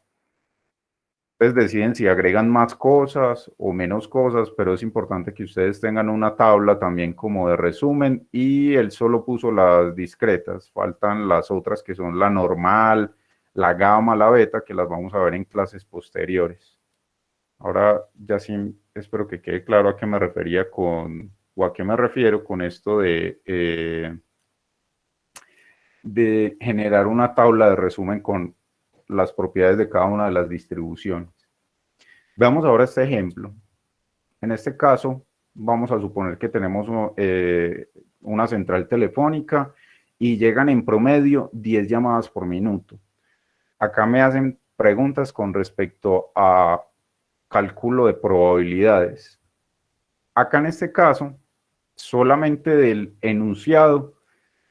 Entonces deciden si agregan más cosas o menos cosas, pero es importante que ustedes tengan una tabla también como de resumen y él solo puso las discretas, faltan las otras que son la normal, la gamma, la beta, que las vamos a ver en clases posteriores. Ahora ya sí espero que quede claro a qué me refería o a qué me refiero con esto de generar una tabla de resumen con las propiedades de cada una de las distribuciones. Veamos ahora este ejemplo. En este caso, vamos a suponer que tenemos una central telefónica y llegan en promedio 10 llamadas por minuto. Acá me hacen preguntas con respecto a cálculo de probabilidades. Acá en este caso, solamente del enunciado,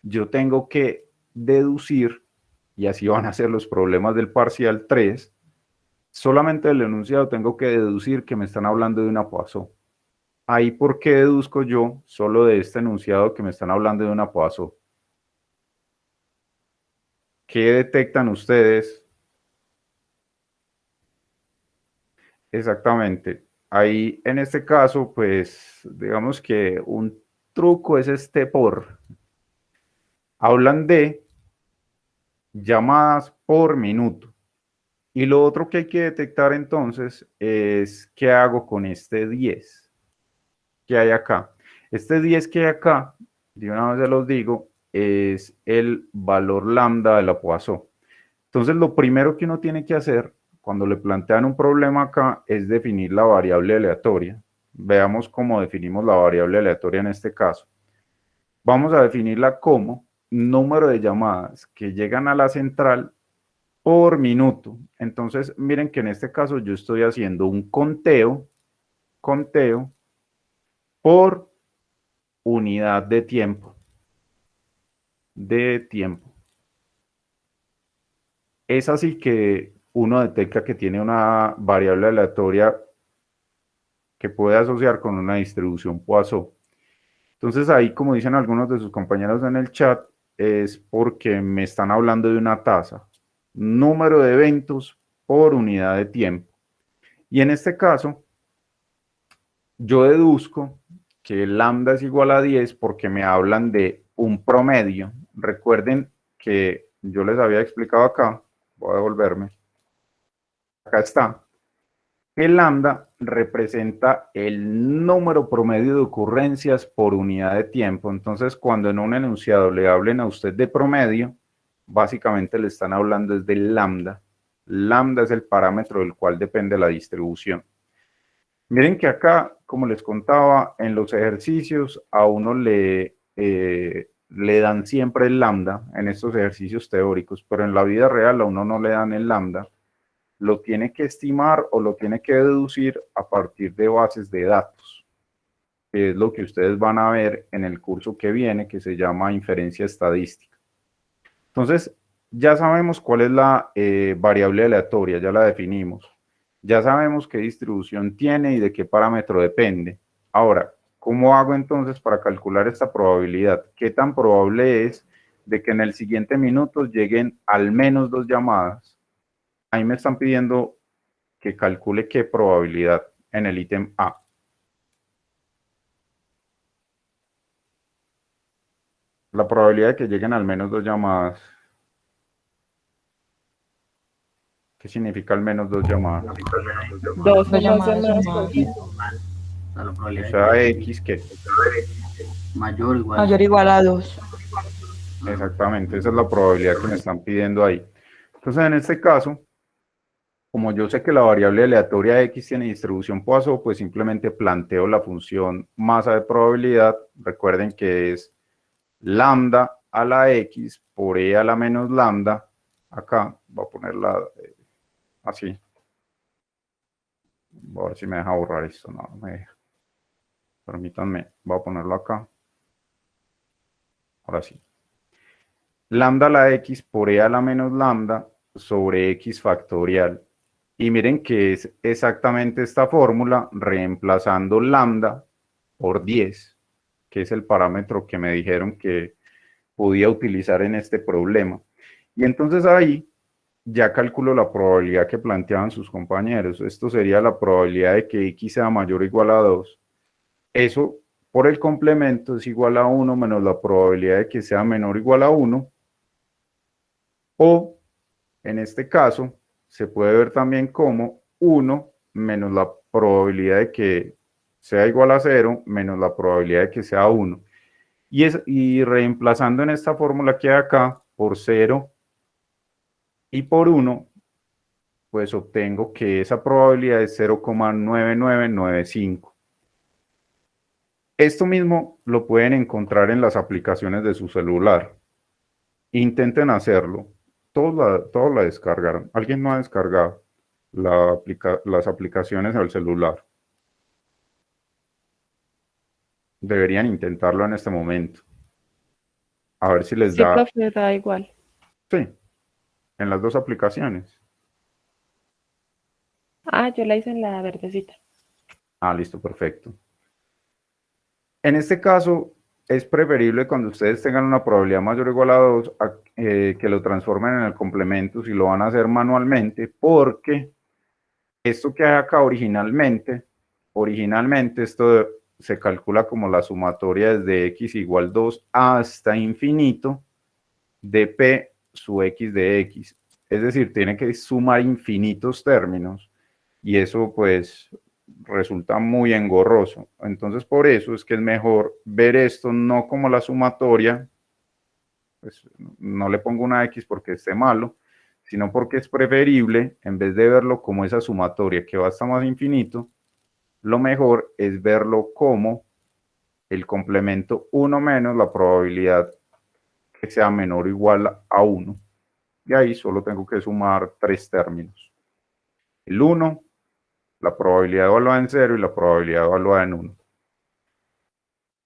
yo tengo que deducir, y así van a ser los problemas del parcial 3, solamente del enunciado tengo que deducir que me están hablando de una Poisson. Ahí, ¿por qué deduzco yo solo de este enunciado que me están hablando de una Poisson? ¿Qué detectan ustedes? Exactamente. Ahí, en este caso, pues, digamos que un truco es este por. Hablan de llamadas por minuto. Y lo otro que hay que detectar entonces es qué hago con este 10 que hay acá. Este 10 que hay acá, de una vez se los digo, es el valor lambda de la Poisson. Entonces, lo primero que uno tiene que hacer cuando le plantean un problema acá es definir la variable aleatoria. Veamos cómo definimos la variable aleatoria en este caso. Vamos a definirla como número de llamadas que llegan a la central por minuto. Entonces, miren que en este caso yo estoy haciendo un conteo por unidad de tiempo. Es así que uno detecta que tiene una variable aleatoria que puede asociar con una distribución Poisson. Entonces ahí, como dicen algunos de sus compañeros en el chat, es porque me están hablando de una tasa, número de eventos por unidad de tiempo. Y en este caso, yo deduzco que lambda es igual a 10 porque me hablan de un promedio. Recuerden que yo les había explicado acá, voy a devolverme, acá está. El lambda representa el número promedio de ocurrencias por unidad de tiempo. Entonces, cuando en un enunciado le hablen a usted de promedio, básicamente le están hablando es del lambda. Lambda es el parámetro del cual depende la distribución. Miren que acá, como les contaba, en los ejercicios a uno le dan siempre el lambda en estos ejercicios teóricos, pero en la vida real a uno no le dan el lambda. Lo tiene que estimar o lo tiene que deducir a partir de bases de datos, que es lo que ustedes van a ver en el curso que viene, que se llama inferencia estadística. Entonces, ya sabemos cuál es la variable aleatoria, ya la definimos. Ya sabemos qué distribución tiene y de qué parámetro depende. Ahora, ¿Cómo hago entonces para calcular esta probabilidad? ¿Qué tan probable es de que en el siguiente minuto lleguen al menos 2 llamadas? Ahí me están pidiendo que calcule qué probabilidad en el ítem A. La probabilidad de que lleguen al menos 2 llamadas. ¿Qué significa al menos 2 llamadas? Dos Dos o más llamadas llamadas sumadas. O sea, la O probabilidad sea, de X que. mayor o igual. Mayor o igual a 2. Exactamente, esa es la probabilidad que me están pidiendo ahí. Entonces, en este caso, como yo sé que la variable aleatoria X tiene distribución Poisson, pues simplemente planteo la función masa de probabilidad. Recuerden que es lambda a la X por E a la menos lambda. Acá voy a ponerla así. Voy a ver si me deja borrar esto. No, no me deja. Permítanme, voy a ponerlo acá. Ahora sí. Lambda a la X por E a la menos lambda sobre X factorial. Y miren que es exactamente esta fórmula reemplazando lambda por 10, que es el parámetro que me dijeron que podía utilizar en este problema. Y entonces ahí ya calculo la probabilidad que planteaban sus compañeros. Esto sería la probabilidad de que X sea mayor o igual a 2. Eso por el complemento es igual a 1 menos la probabilidad de que sea menor o igual a 1. O en este caso se puede ver también como 1 menos la probabilidad de que sea igual a 0 menos la probabilidad de que sea 1. Y reemplazando en esta fórmula que hay acá por 0 y por 1, pues obtengo que esa probabilidad es 0,9995. Esto mismo lo pueden encontrar en las aplicaciones de su celular. Intenten hacerlo. Todos la descargaron. ¿Alguien no ha descargado las aplicaciones al celular? Deberían intentarlo en este momento. A ver si les Sí, da. profe, da igual. Sí, en las dos aplicaciones. Ah, yo la hice en la verdecita. Ah, listo, perfecto. En este caso, es preferible cuando ustedes tengan una probabilidad mayor o igual a 2 que lo transformen en el complemento si lo van a hacer manualmente, porque esto que hay acá originalmente esto se calcula como la sumatoria desde x igual 2 hasta infinito de p su x de x. Es decir, tiene que sumar infinitos términos y eso pues resulta muy engorroso. Entonces por eso es que es mejor ver esto no como la sumatoria, pues no le pongo una x porque esté malo, sino porque es preferible, en vez de verlo como esa sumatoria que va hasta más infinito, lo mejor es verlo como el complemento 1 menos la probabilidad que sea menor o igual a 1. Y ahí solo tengo que sumar 3 términos. El 1, la probabilidad evaluada en 0 y la probabilidad evaluada en 1.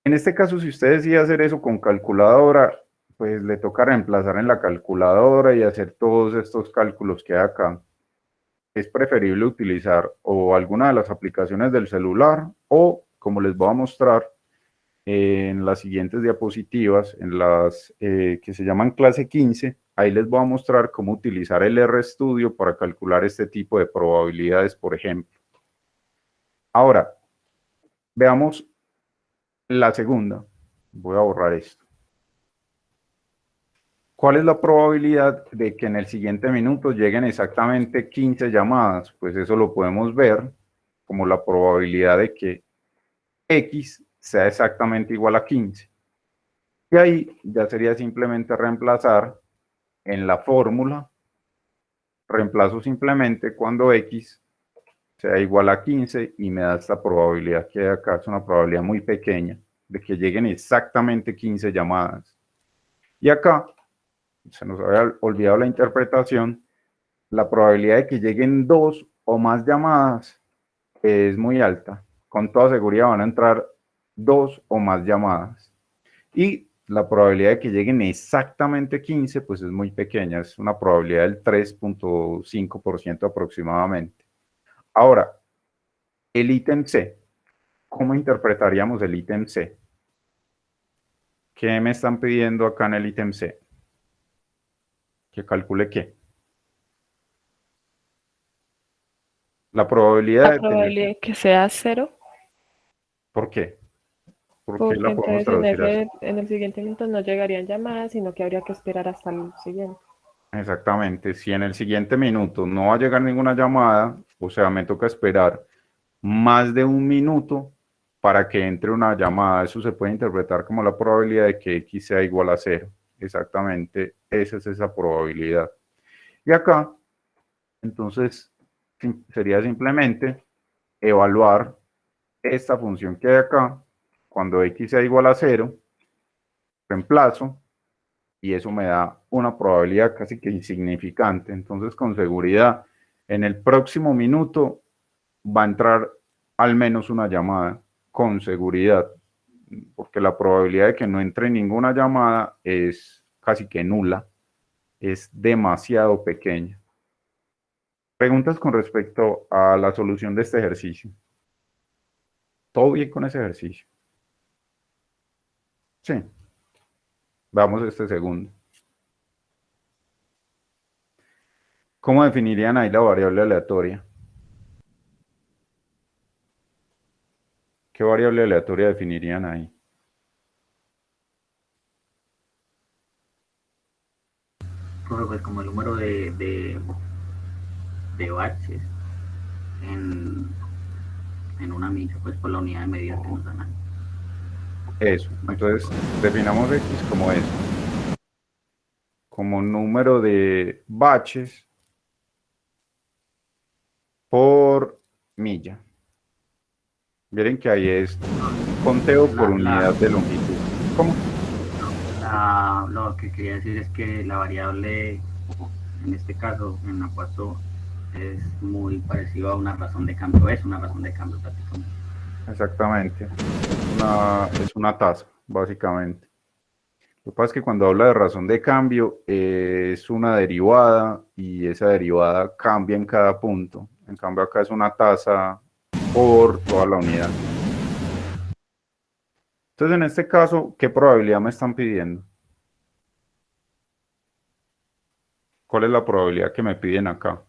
En este caso, si usted decide hacer eso con calculadora, pues le toca reemplazar en la calculadora y hacer todos estos cálculos que hay acá. Es preferible utilizar o alguna de las aplicaciones del celular o, como les voy a mostrar en las siguientes diapositivas, en las que se llaman clase 15, ahí les voy a mostrar cómo utilizar el RStudio para calcular este tipo de probabilidades, por ejemplo. Ahora, veamos la segunda. Voy a borrar esto. ¿Cuál es la probabilidad de que en el siguiente minuto lleguen exactamente 15 llamadas? Pues eso lo podemos ver como la probabilidad de que X sea exactamente igual a 15. Y ahí ya sería simplemente reemplazar en la fórmula. Reemplazo simplemente cuando X sea igual a 15 y me da esta probabilidad que hay acá. Es una probabilidad muy pequeña de que lleguen exactamente 15 llamadas. Y acá se nos había olvidado la interpretación, la probabilidad de que lleguen 2 o más llamadas es muy alta. Con toda seguridad van a entrar 2 o más llamadas. Y la probabilidad de que lleguen exactamente 15, pues es muy pequeña, es una probabilidad del 3,5% aproximadamente. Ahora, el ítem C. ¿cómo interpretaríamos el ítem C? ¿Qué me están pidiendo acá en el ítem C? ¿Que calcule qué? La probabilidad La de tener... probabilidad de que sea 0, ¿Por qué? ¿Por qué porque la podemos entonces traducir así? en el siguiente minuto no llegarían llamadas, sino que habría que esperar hasta el siguiente. Exactamente. Si en el siguiente minuto no va a llegar ninguna llamada, o sea, me toca esperar más de un minuto para que entre una llamada. Eso se puede interpretar como la probabilidad de que X sea igual a 0. Exactamente, esa es esa probabilidad. Y acá, entonces, sería simplemente evaluar esta función que hay acá. Cuando X sea igual a 0, reemplazo y eso me da una probabilidad casi que insignificante. Entonces, con seguridad, en el próximo minuto va a entrar al menos una llamada, con seguridad, porque la probabilidad de que no entre ninguna llamada es casi que nula, es demasiado pequeña. Preguntas con respecto a la solución de este ejercicio. ¿Todo bien con ese ejercicio? Sí. Vamos a este segundo. ¿Cómo definirían ahí la variable aleatoria? ¿Qué variable aleatoria definirían ahí? Pues como el número de baches en una milla, pues por la unidad de medida que nos dan ahí. Eso. Entonces, definamos X como eso. Como número de baches por milla. Miren que ahí es conteo por unidad de longitud. ¿Cómo? Lo que quería decir es que la variable, en este caso, en Acuaso, es muy parecido a una razón de cambio. Es una razón de cambio prácticamente. Exactamente. Es una tasa, básicamente. Lo que pasa es que cuando habla de razón de cambio, es una derivada y esa derivada cambia en cada punto. En cambio, acá es una tasa por toda la unidad. Entonces, en este caso, ¿qué probabilidad me están pidiendo? ¿Cuál es la probabilidad que me piden acá?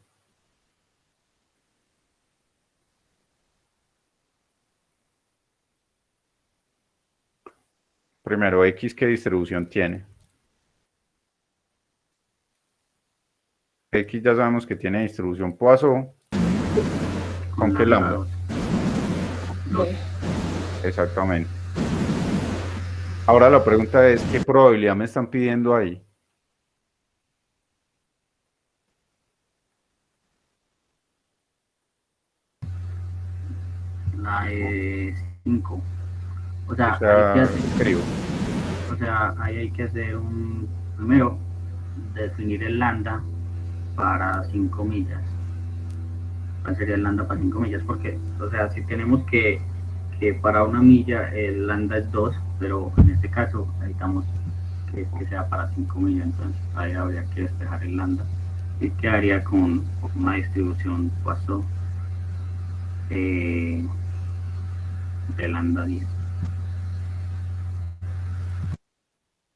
Primero, X, ¿qué distribución tiene? X ya sabemos que tiene distribución Poisson. ¿Con qué lambda? Exactamente. Ahora la pregunta es, ¿qué probabilidad me están pidiendo ahí? La de 5. O sea, escribo. O sea, ahí hay que hacer primero, definir el lambda para 5 millas. ¿Cuál sería el lambda para 5 millas? Porque, o sea, si tenemos que para una milla el lambda es 2, pero en este caso necesitamos que sea para 5 millas, entonces ahí habría que despejar el lambda y quedaría con una distribución Poisson de lambda 10.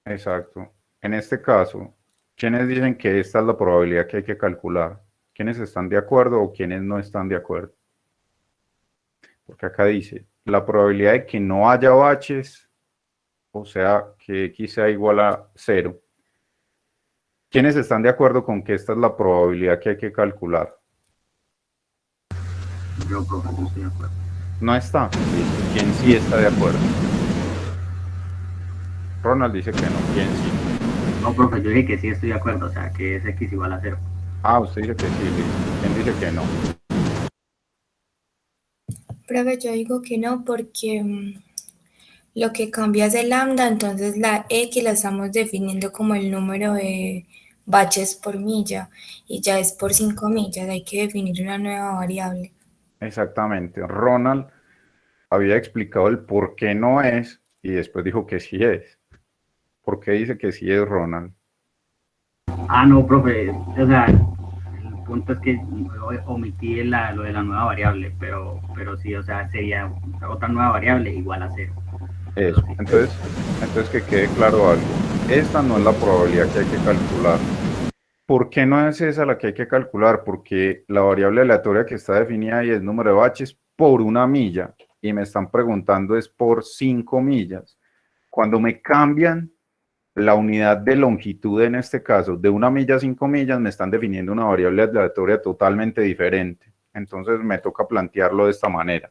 Exacto. En este caso, ¿quiénes dicen que esta es la probabilidad que hay que calcular? ¿Quiénes están de acuerdo o quiénes no están de acuerdo? Porque acá dice, la probabilidad de que no haya baches, o sea, que X sea igual a 0. ¿Quiénes están de acuerdo con que esta es la probabilidad que hay que calcular? Yo, profe, no estoy de acuerdo. No está. ¿Quién sí está de acuerdo? Ronald dice que no. ¿Quién sí? No, profe, yo dije que sí estoy de acuerdo, o sea, que es X igual a 0. Ah, usted dice que sí, Liz. ¿Quién dice que no? Profe, yo digo que no porque lo que cambia es el lambda, entonces la X la estamos definiendo como el número de baches por milla y ya es por 5 millas, hay que definir una nueva variable. Exactamente. Ronald había explicado el por qué no es y después dijo que sí es. ¿Por qué dice que sí es Ronald? Ah, no, profe, o sea, el punto es que omití lo de la nueva variable, pero sí, o sea, sería otra nueva variable igual a 0. Eso. Sí. Entonces que quede claro algo. Esta no es la probabilidad que hay que calcular. ¿Por qué no es esa la que hay que calcular? Porque la variable aleatoria que está definida ahí es número de baches por 1 milla y me están preguntando es por 5 millas. Cuando me cambian la unidad de longitud, en este caso, de 1 milla a 5 millas, me están definiendo una variable aleatoria totalmente diferente. Entonces me toca plantearlo de esta manera.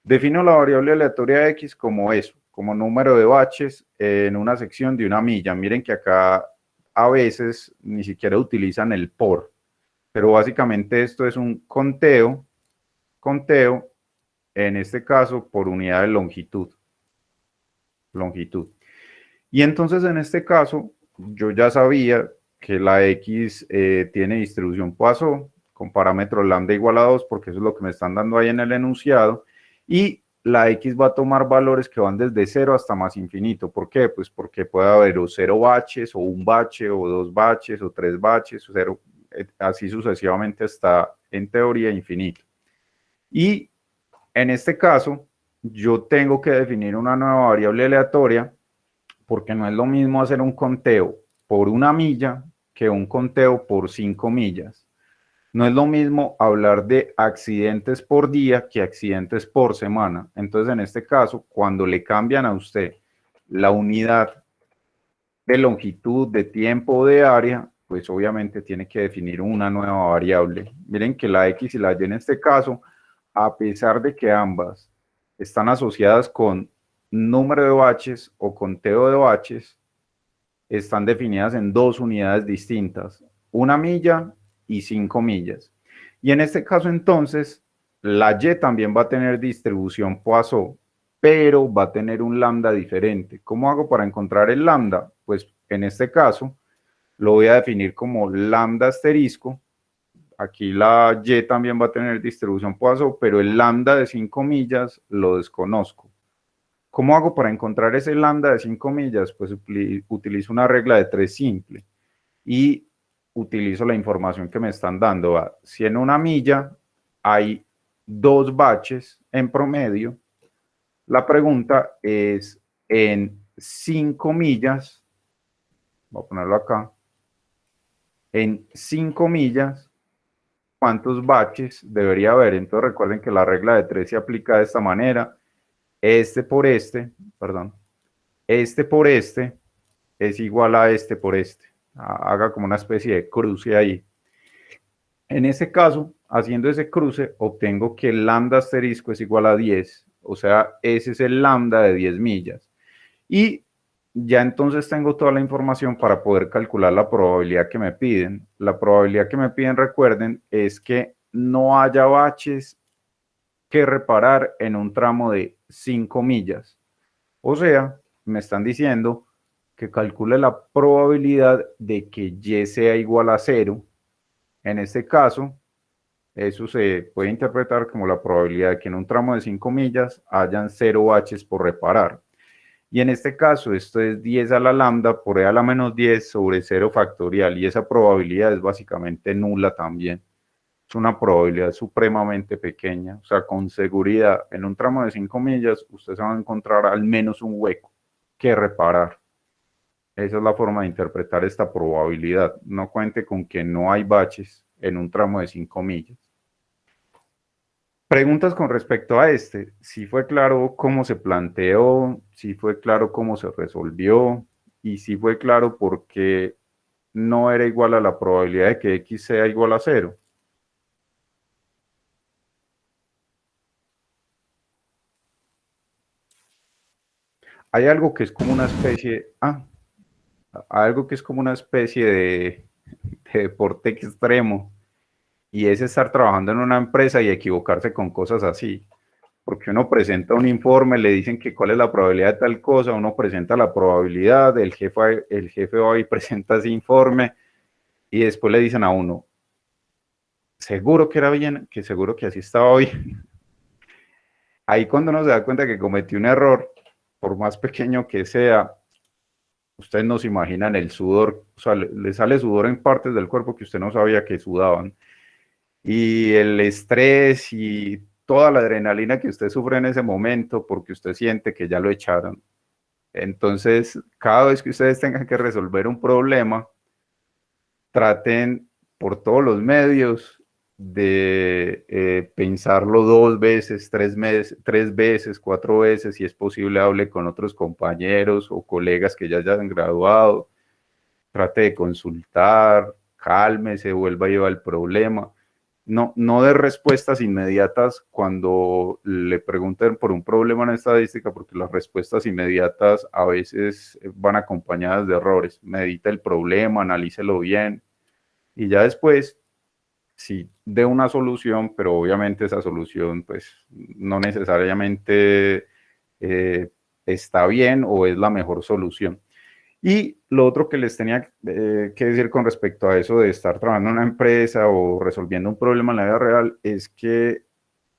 Defino la variable aleatoria X como eso, como número de baches en una sección de 1 milla. Miren que acá a veces ni siquiera utilizan el por, pero básicamente esto es un conteo, en este caso por unidad de longitud. Y entonces en este caso yo ya sabía que la X tiene distribución Poisson con parámetro lambda igual a 2, porque eso es lo que me están dando ahí en el enunciado, y la X va a tomar valores que van desde 0 hasta más infinito. ¿Por qué? Pues porque puede haber o 0 baches, o 1 bache, o 2 baches, o 3 baches, o 0, así sucesivamente hasta, en teoría, infinito. Y en este caso, yo tengo que definir una nueva variable aleatoria, porque no es lo mismo hacer un conteo por 1 milla que un conteo por 5 millas. No es lo mismo hablar de accidentes por día que accidentes por semana. Entonces, en este caso, cuando le cambian a usted la unidad de longitud, de tiempo o de área, pues obviamente tiene que definir una nueva variable. Miren que la X y la Y en este caso, a pesar de que ambas están asociadas con número de baches o conteo de baches, están definidas en 2 unidades distintas, 1 milla y 5 millas. Y en este caso entonces, la Y también va a tener distribución Poisson, pero va a tener un lambda diferente. ¿Cómo hago para encontrar el lambda? Pues en este caso lo voy a definir como lambda asterisco. Aquí la Y también va a tener distribución Poisson, pero el lambda de 5 millas lo desconozco. ¿Cómo hago para encontrar ese lambda de 5 millas? Pues utilizo una regla de 3 simple y utilizo la información que me están dando. Si en 1 milla hay 2 baches en promedio, la pregunta es en 5 millas, voy a ponerlo acá, en 5 millas, ¿cuántos baches debería haber? Entonces recuerden que la regla de 3 se aplica de esta manera. Este por este es igual a este por este. Haga como una especie de cruce ahí. En ese caso, haciendo ese cruce, obtengo que el lambda asterisco es igual a 10. O sea, ese es el lambda de 10 millas. Y ya entonces tengo toda la información para poder calcular la probabilidad que me piden. La probabilidad que me piden, recuerden, es que no haya baches que reparar en un tramo de 5 millas. O sea, me están diciendo que calcule la probabilidad de que Y sea igual a 0. En este caso, eso se puede interpretar como la probabilidad de que en un tramo de 5 millas hayan 0 baches por reparar. Y en este caso, esto es 10 a la lambda por e a la menos 10 sobre 0 factorial. Y esa probabilidad es básicamente nula también. Es una probabilidad supremamente pequeña. O sea, con seguridad, en un tramo de 5 millas, usted se va a encontrar al menos un hueco que reparar. Esa es la forma de interpretar esta probabilidad. No cuente con que no hay baches en un tramo de 5 millas. Preguntas con respecto a este. Si fue claro cómo se planteó, si fue claro cómo se resolvió y si fue claro por qué no era igual a la probabilidad de que X sea igual a 0. Hay algo que es como una especie, algo que es como una especie de deporte extremo, y es estar trabajando en una empresa y equivocarse con cosas así, porque uno presenta un informe, le dicen que cuál es la probabilidad de tal cosa, uno presenta la probabilidad, el jefe va y presenta ese informe, y después le dicen a uno, seguro que era bien, que seguro que así estaba bien. Ahí cuando uno se da cuenta que cometió un error, por más pequeño que sea, ustedes no se imaginan el sudor, o sea, le sale sudor en partes del cuerpo que usted no sabía que sudaban. y el estrés y toda la adrenalina que usted sufre en ese momento porque usted siente que ya lo echaron. Entonces, cada vez que ustedes tengan que resolver un problema, traten por todos los medios de pensarlo 2 veces, 3 veces, 4 veces, si es posible hable con otros compañeros o colegas que ya hayan graduado, trate de consultar, cálmese, vuelva a llevar el problema. No dé respuestas inmediatas cuando le pregunten por un problema en estadística, porque las respuestas inmediatas a veces van acompañadas de errores. Medita el problema, analícelo bien y ya después sí dé una solución, pero obviamente esa solución pues no necesariamente está bien o es la mejor solución. Y lo otro que les tenía que decir con respecto a eso de estar trabajando en una empresa o resolviendo un problema en la vida real es que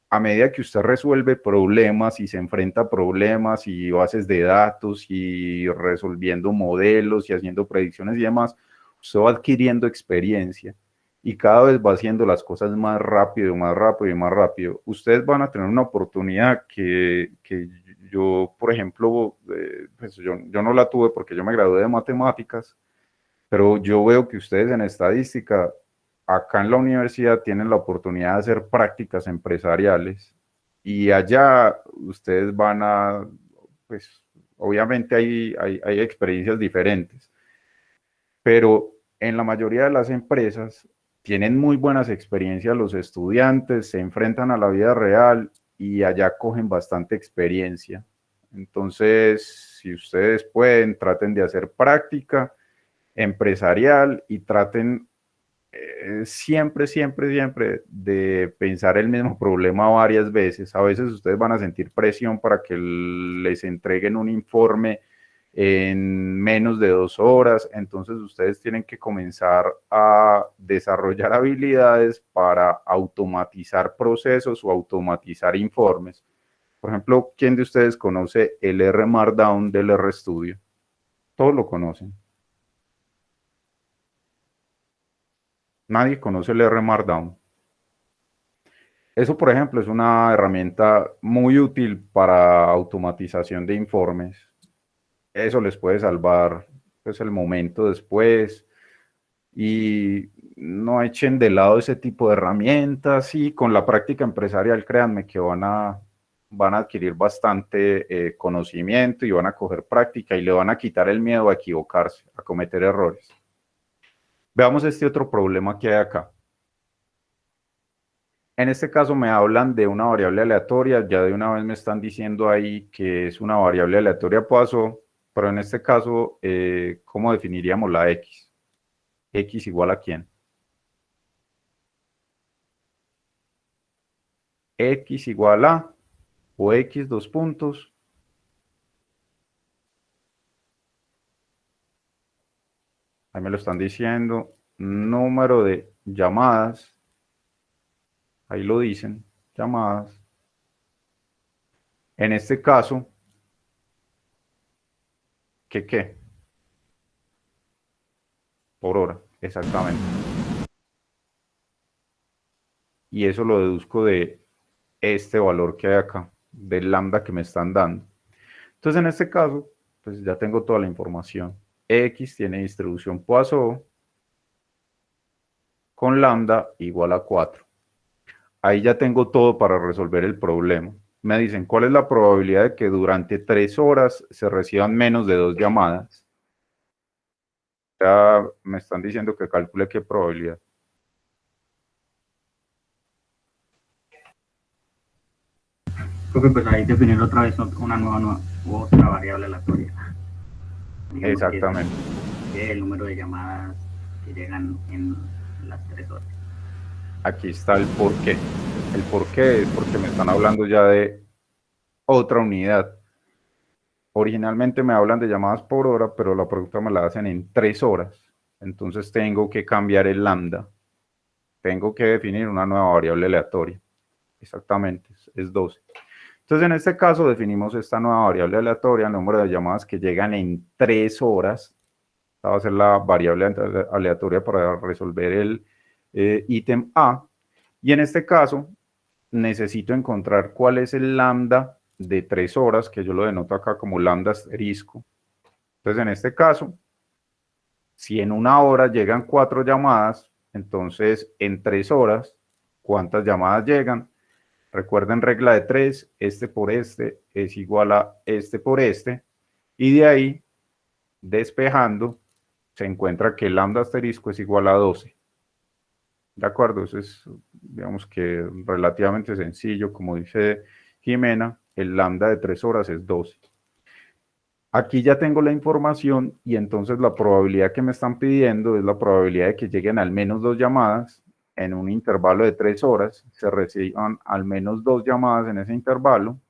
a medida que usted resuelve problemas y se enfrenta a problemas y bases de datos y resolviendo modelos y haciendo predicciones y demás, usted va adquiriendo experiencia y cada vez va haciendo las cosas más rápido, más rápido y más rápido. Ustedes van a tener una oportunidad que yo, por ejemplo, pues yo no la tuve porque yo me gradué de matemáticas, pero yo veo que ustedes en estadística, acá en la universidad, tienen la oportunidad de hacer prácticas empresariales y allá ustedes van a, pues obviamente hay experiencias diferentes, pero en la mayoría de las empresas tienen muy buenas experiencias los estudiantes, se enfrentan a la vida real y allá cogen bastante experiencia. Entonces, si ustedes pueden, traten de hacer práctica empresarial y traten siempre, siempre, siempre de pensar el mismo problema varias veces. A veces ustedes van a sentir presión para que les entreguen un informe en menos de 2 horas, entonces ustedes tienen que comenzar a desarrollar habilidades para automatizar procesos o automatizar informes. Por ejemplo, ¿quién de ustedes conoce el R Markdown del RStudio? Todos lo conocen. Nadie conoce el R Markdown. Eso, por ejemplo, es una herramienta muy útil para automatización de informes. Eso les puede salvar pues, el momento después. Y no echen de lado ese tipo de herramientas y con la práctica empresarial, créanme que van a adquirir bastante conocimiento y van a coger práctica y le van a quitar el miedo a equivocarse, a cometer errores. Veamos este otro problema que hay acá. En este caso me hablan de una variable aleatoria, ya de una vez me están diciendo ahí que es una variable aleatoria Poisson, pero en este caso, ¿cómo definiríamos la X? ¿X igual a quién? X igual a, o X dos puntos, ahí me lo están diciendo, número de llamadas, ahí lo dicen, llamadas. En este caso, ¿qué? Por hora, exactamente. Y eso lo deduzco de este valor que hay acá, del lambda que me están dando. Entonces, en este caso, pues ya tengo toda la información. X tiene distribución Poisson con lambda igual a 4. Ahí ya tengo todo para resolver el problema. Me dicen, ¿cuál es la probabilidad de que durante 3 horas se reciban menos de 2 llamadas? Ya me están diciendo que calcule qué probabilidad. Creo que pues ahí definir otra vez una otra variable aleatoria. Digamos Exactamente. que el número de llamadas que llegan en las 3 horas. Aquí está el porqué. El porqué es porque me están hablando ya de otra unidad. Originalmente me hablan de llamadas por hora, pero la pregunta me la hacen en 3 horas. Entonces tengo que cambiar el lambda. Tengo que definir una nueva variable aleatoria. Exactamente, es 12. Entonces en este caso definimos esta nueva variable aleatoria, el número de llamadas que llegan en 3 horas. Esta va a ser la variable aleatoria para resolver el ítem A. Y en este caso, necesito encontrar cuál es el lambda de 3 horas, que yo lo denoto acá como lambda asterisco. Entonces, en este caso, si en una hora llegan 4 llamadas, entonces en 3 horas, ¿cuántas llamadas llegan? Recuerden regla de 3, este por este es igual a este por este, y de ahí, despejando, se encuentra que el lambda asterisco es igual a 12. ¿De acuerdo? Eso es, digamos que relativamente sencillo, como dice Jimena, el lambda de 3 horas es 12. Aquí ya tengo la información y entonces la probabilidad que me están pidiendo es la probabilidad de que lleguen al menos 2 llamadas en un intervalo de 3 horas, se reciban al menos 2 llamadas en ese intervalo.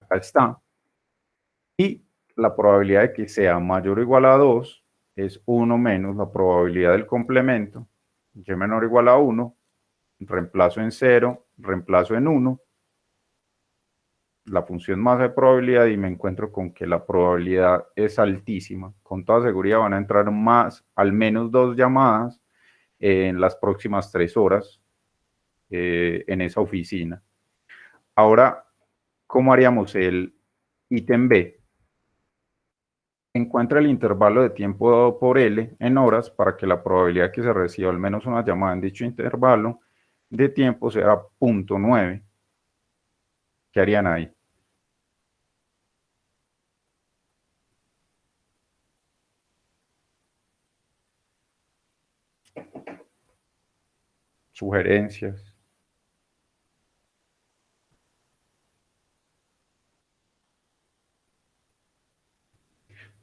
Acá está. Y la probabilidad de que sea mayor o igual a 2 es 1 menos la probabilidad del complemento, y menor o igual a 1, reemplazo en 0, reemplazo en 1, la función masa de probabilidad y me encuentro con que la probabilidad es altísima. Con toda seguridad van a entrar al menos 2 llamadas en las próximas 3 horas en esa oficina. Ahora, ¿cómo haríamos el ítem B? Encuentra el intervalo de tiempo dado por L en horas para que la probabilidad de que se reciba al menos una llamada en dicho intervalo de tiempo sea 0.9. ¿Qué harían ahí? Sugerencias.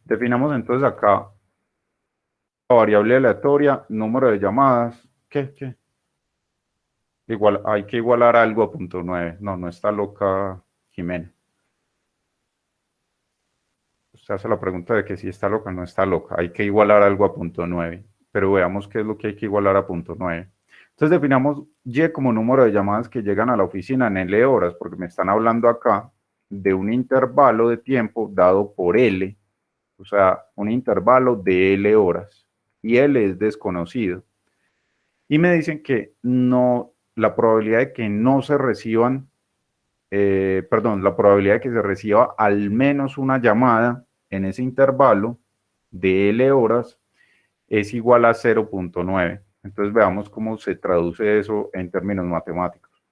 Definamos entonces acá la variable aleatoria, número de llamadas. ¿Qué? Igual, hay que igualar algo a 0.9. No está loca Jimena. Usted hace la pregunta de que si está loca, no está loca. Hay que igualar algo a 0.9. Pero veamos qué es lo que hay que igualar a 0.9. Entonces definamos Y como número de llamadas que llegan a la oficina en L horas, porque me están hablando acá de un intervalo de tiempo dado por L, o sea, un intervalo de L horas, y L es desconocido. Y me dicen que no, la probabilidad de que no se reciban, la probabilidad de que se reciba al menos una llamada en ese intervalo de L horas es igual a 0.9. Entonces veamos cómo se traduce eso en términos matemáticos.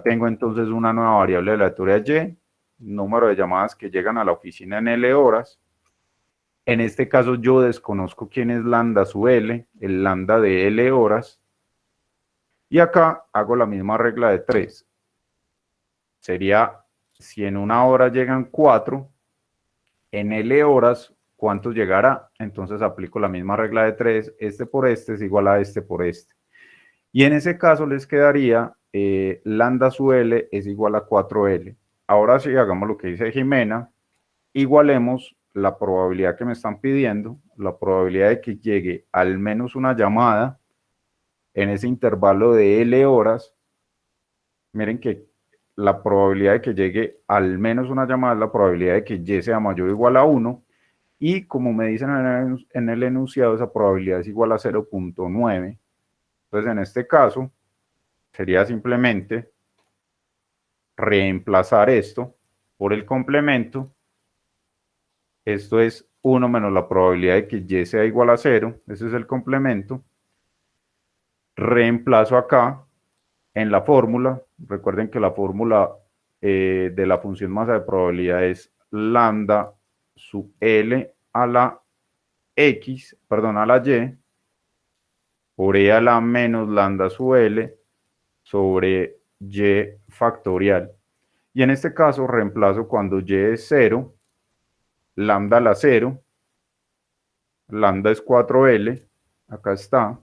Tengo entonces una nueva variable aleatoria Y, número de llamadas que llegan a la oficina en L horas. En este caso yo desconozco quién es lambda sub L, el lambda de L horas. Y acá hago la misma regla de 3. Sería, si en una hora llegan 4, en L horas, ¿cuántos llegará? Entonces aplico la misma regla de 3, este por este es igual a este por este. Y en ese caso les quedaría lambda sub L es igual a 4L. Ahora sí, hagamos lo que dice Jimena, igualemos la probabilidad que me están pidiendo, la probabilidad de que llegue al menos una llamada en ese intervalo de L horas. Miren que la probabilidad de que llegue al menos una llamada es la probabilidad de que Y sea mayor o igual a 1, y como me dicen en el enunciado, esa probabilidad es igual a 0.9. Entonces, en este caso, sería simplemente reemplazar esto por el complemento. Esto es 1 menos la probabilidad de que Y sea igual a 0, ese es el complemento. Reemplazo acá en la fórmula. Recuerden que la fórmula de la función masa de probabilidad es lambda sub L a la X, perdón, a la Y, por E a la menos lambda sub L sobre Y factorial. Y en este caso reemplazo cuando Y es 0, lambda a la 0, lambda es 4L, acá está,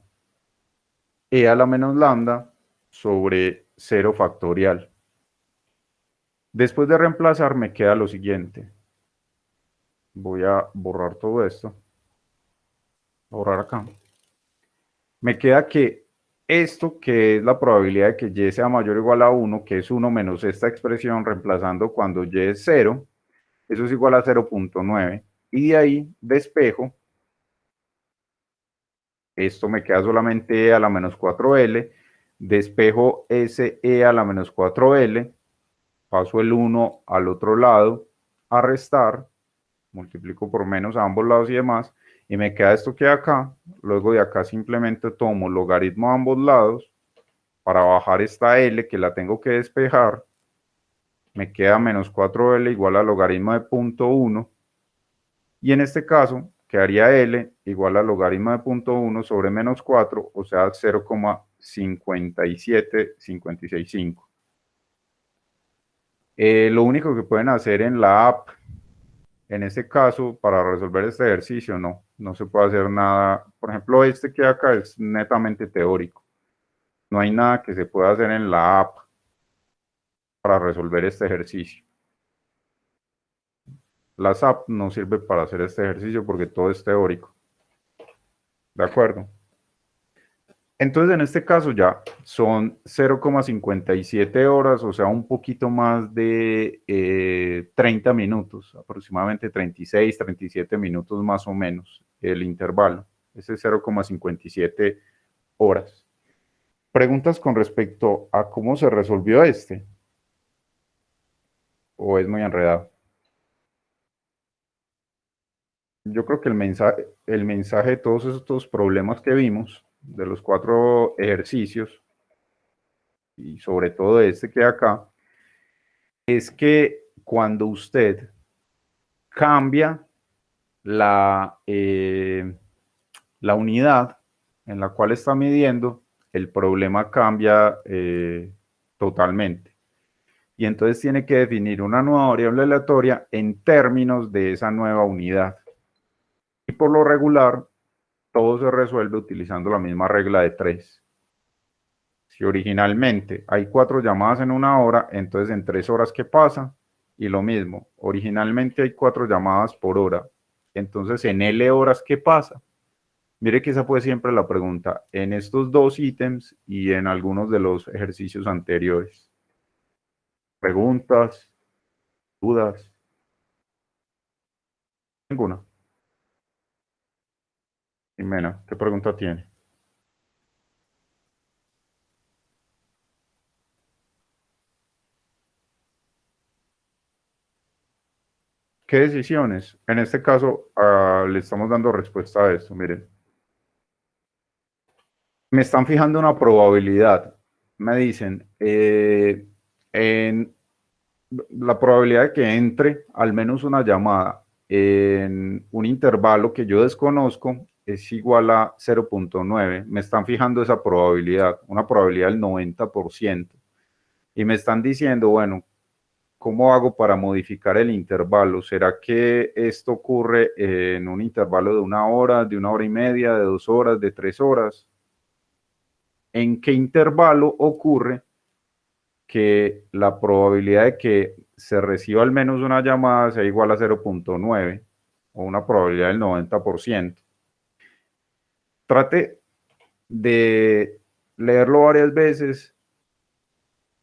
E a la menos lambda sobre 0 factorial. Después de reemplazar me queda lo siguiente. Voy a borrar todo esto. Borrar acá. Me queda que esto, que es la probabilidad de que Y sea mayor o igual a 1, que es 1 menos esta expresión, reemplazando cuando Y es 0, eso es igual a 0.9. Y de ahí despejo. Esto me queda solamente E a la menos 4L despejo SE a la menos 4L, paso el 1 al otro lado, a restar, multiplico por menos a ambos lados y demás, y me queda esto que hay acá. Luego de acá simplemente tomo logaritmo a ambos lados para bajar esta L que la tengo que despejar. Me queda menos 4L igual a logaritmo de 0.1, y en este caso quedaría L igual a logaritmo de 0.1 sobre menos 4, o sea 0,57565. Lo único que pueden hacer en la app, en este caso, para resolver este ejercicio, no se puede hacer nada. Por ejemplo, este que acá es netamente teórico. No hay nada que se pueda hacer en la app para resolver este ejercicio. Las apps no sirven para hacer este ejercicio porque todo es teórico. ¿De acuerdo? Entonces, en este caso ya son 0,57 horas, o sea, un poquito más de 30 minutos, aproximadamente 36, 37 minutos más o menos, el intervalo. Ese es 0,57 horas. ¿Preguntas con respecto a cómo se resolvió este? ¿O es muy enredado? Yo creo que el mensaje de todos estos problemas que vimos, de los 4 ejercicios, y sobre todo este que hay acá, es que cuando usted cambia la unidad en la cual está midiendo, el problema cambia totalmente. Y entonces tiene que definir una nueva variable aleatoria en términos de esa nueva unidad. Y por lo regular, todo se resuelve utilizando la misma regla de 3. Si originalmente hay 4 llamadas en una hora, entonces en 3 horas, ¿qué pasa? Y lo mismo, originalmente hay 4 llamadas por hora, entonces en L horas, ¿qué pasa? Mire que esa fue siempre la pregunta en estos 2 ítems y en algunos de los ejercicios anteriores. ¿Preguntas? ¿Dudas? ¿Ninguna? Jimena, ¿qué pregunta tiene? ¿Qué decisiones? En este caso, le estamos dando respuesta a esto. Miren, me están fijando una probabilidad. Me dicen, en la probabilidad de que entre al menos una llamada en un intervalo que yo desconozco es igual a 0.9. Me están fijando esa probabilidad, una probabilidad del 90%. Y me están diciendo, bueno, ¿cómo hago para modificar el intervalo? ¿Será que esto ocurre en un intervalo de 1 hora, de 1 hora y media, de 2 horas, de 3 horas? ¿En qué intervalo ocurre que la probabilidad de que se reciba al menos una llamada sea igual a 0.9 o una probabilidad del 90%? Trate de leerlo varias veces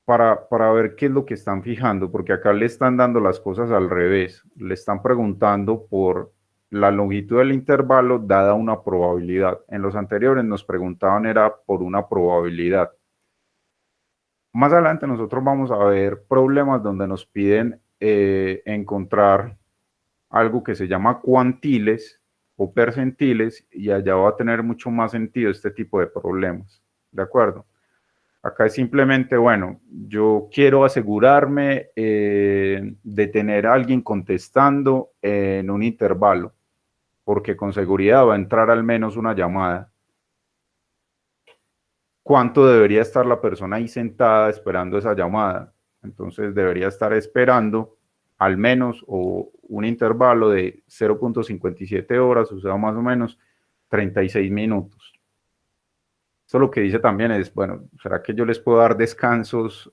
para ver qué es lo que están fijando, porque acá le están dando las cosas al revés. Le están preguntando por la longitud del intervalo dada una probabilidad. En los anteriores nos preguntaban era por una probabilidad. Más adelante nosotros vamos a ver problemas donde nos piden encontrar algo que se llama cuantiles o percentiles, y allá va a tener mucho más sentido este tipo de problemas. ¿De acuerdo? Acá es simplemente, bueno, yo quiero asegurarme de tener a alguien contestando en un intervalo, porque con seguridad va a entrar al menos una llamada. ¿Cuánto debería estar la persona ahí sentada esperando esa llamada? Entonces debería estar esperando al menos o un intervalo de 0.57 horas, o sea, más o menos 36 minutos. Eso lo que dice también es, bueno, ¿será que yo les puedo dar descansos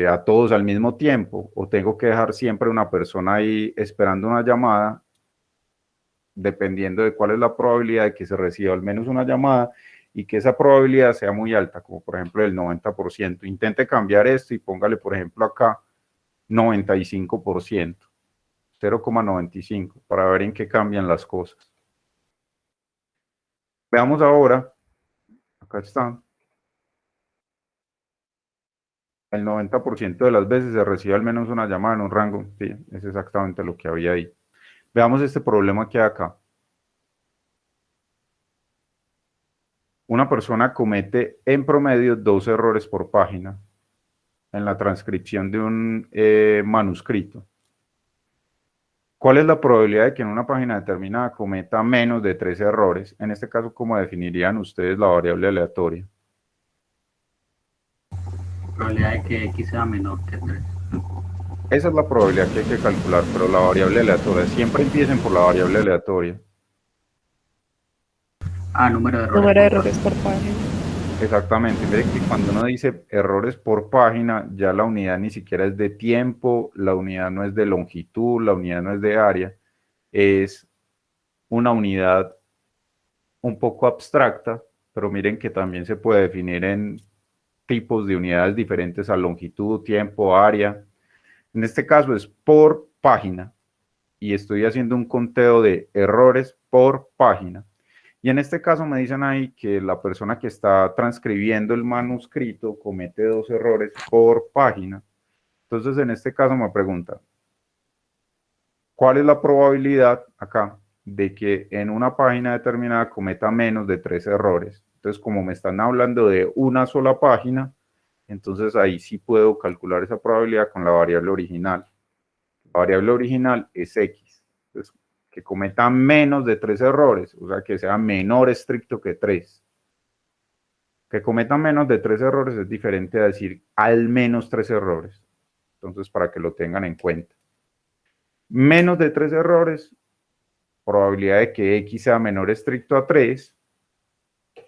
a todos al mismo tiempo? ¿O tengo que dejar siempre una persona ahí esperando una llamada, dependiendo de cuál es la probabilidad de que se reciba al menos una llamada y que esa probabilidad sea muy alta, como por ejemplo el 90%? Intente cambiar esto y póngale, por ejemplo, acá 95%, 0,95, para ver en qué cambian las cosas. Veamos ahora, acá están. El 90% de las veces se recibe al menos una llamada en un rango. Sí, es exactamente lo que había ahí. Veamos este problema que hay acá. Una persona comete en promedio 2 errores por página en la transcripción de un manuscrito. ¿Cuál es la probabilidad de que en una página determinada cometa menos de 3 errores? En este caso, ¿cómo definirían ustedes la variable aleatoria? Probabilidad de que X sea menor que 3. Esa es la probabilidad que hay que calcular, pero la variable aleatoria, siempre empiecen por la variable aleatoria. Número de errores Número de por errores por página. Exactamente, miren que cuando uno dice errores por página, ya la unidad ni siquiera es de tiempo, la unidad no es de longitud, la unidad no es de área, es una unidad un poco abstracta, pero miren que también se puede definir en tipos de unidades diferentes a longitud, tiempo, área. En este caso es por página y estoy haciendo un conteo de errores por página. Y en este caso me dicen ahí que la persona que está transcribiendo el manuscrito comete 2 errores por página. Entonces, en este caso me pregunta, ¿cuál es la probabilidad acá de que en una página determinada cometa menos de 3 errores? Entonces, como me están hablando de una sola página, entonces ahí sí puedo calcular esa probabilidad con la variable original. La variable original es X. Entonces, que cometa menos de 3 errores, o sea, que sea menor estricto que 3. Que cometa menos de 3 errores es diferente a decir al menos 3 errores. Entonces, para que lo tengan en cuenta. Menos de 3 errores, probabilidad de que X sea menor estricto a 3,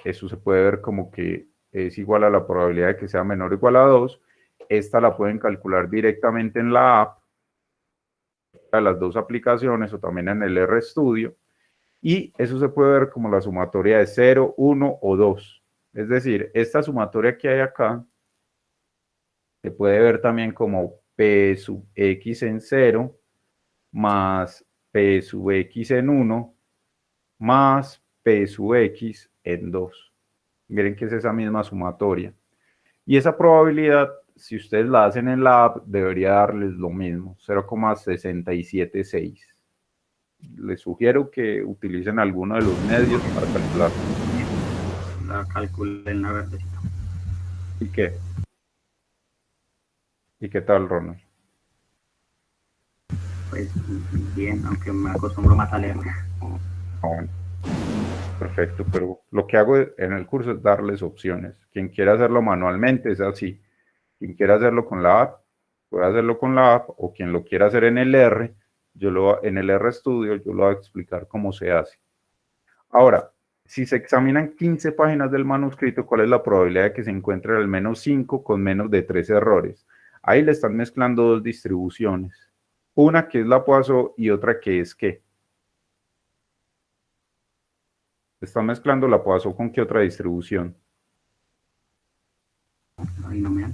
eso se puede ver como que es igual a la probabilidad de que sea menor o igual a 2. Esta la pueden calcular directamente en la app, a las dos aplicaciones o también en el RStudio. Y eso se puede ver como la sumatoria de 0, 1 o 2. Es decir, esta sumatoria que hay acá se puede ver también como P sub X en 0 más P sub X en 1 más P sub X en 2. Miren que es esa misma sumatoria. Y esa probabilidad, si ustedes la hacen en la app, debería darles lo mismo, 0,676. Les sugiero que utilicen alguno de los medios para calcular. La calculé en la verdecita. ¿Y qué? ¿Y qué tal, Ronald? Pues bien, aunque me acostumbro más a leer. Bueno, perfecto, pero lo que hago en el curso es darles opciones. Quien quiera hacerlo manualmente es así. Quien quiera hacerlo con la app, puede hacerlo con la app, o quien lo quiera hacer en el R, en el RStudio, yo lo voy a explicar cómo se hace. Ahora, si se examinan 15 páginas del manuscrito, ¿cuál es la probabilidad de que se encuentren al menos 5 con menos de 3 errores? Ahí le están mezclando dos distribuciones. Una que es la Poisson y otra que es ¿qué? Están mezclando la Poisson con ¿qué otra distribución? La binomial.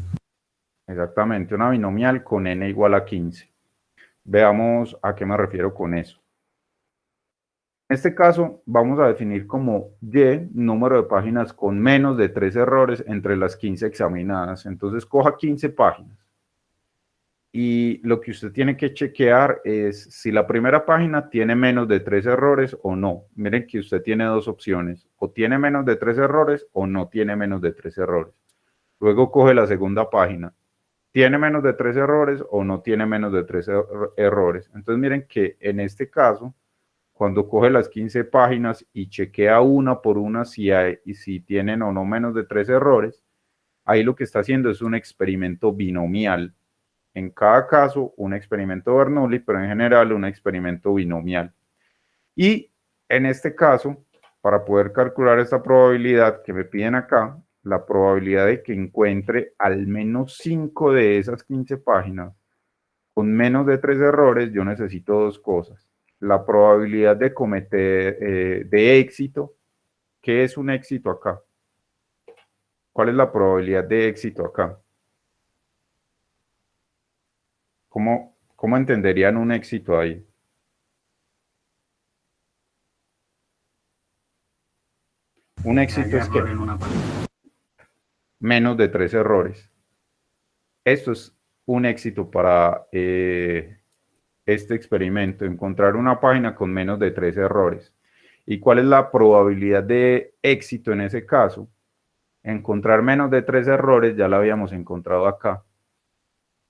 Exactamente, una binomial con n igual a 15. Veamos a qué me refiero con eso. En este caso, vamos a definir como Y número de páginas con menos de 3 errores entre las 15 examinadas. Entonces, coja 15 páginas. Y lo que usted tiene que chequear es si la primera página tiene menos de 3 errores o no. Miren que usted tiene dos opciones. O tiene menos de 3 errores o no tiene menos de 3 errores. Luego coge la segunda página. ¿Tiene menos de 3 errores o no tiene menos de 3 errores? Entonces, miren que en este caso, cuando coge las 15 páginas y chequea una por una si tienen o no menos de 3 errores, ahí lo que está haciendo es un experimento binomial. En cada caso, un experimento Bernoulli, pero en general un experimento binomial. Y en este caso, para poder calcular esta probabilidad que me piden acá, la probabilidad de que encuentre al menos 5 de esas 15 páginas con menos de 3 errores, yo necesito dos cosas. La probabilidad de cometer, de éxito. ¿Qué es un éxito acá? ¿Cuál es la probabilidad de éxito acá? ¿Cómo entenderían un éxito ahí? Un éxito es que En una página. menos de 3 errores. Esto es un éxito para este experimento, encontrar una página con menos de 3 errores. ¿Y cuál es la probabilidad de éxito en ese caso? Encontrar menos de 3 errores, ya la habíamos encontrado acá.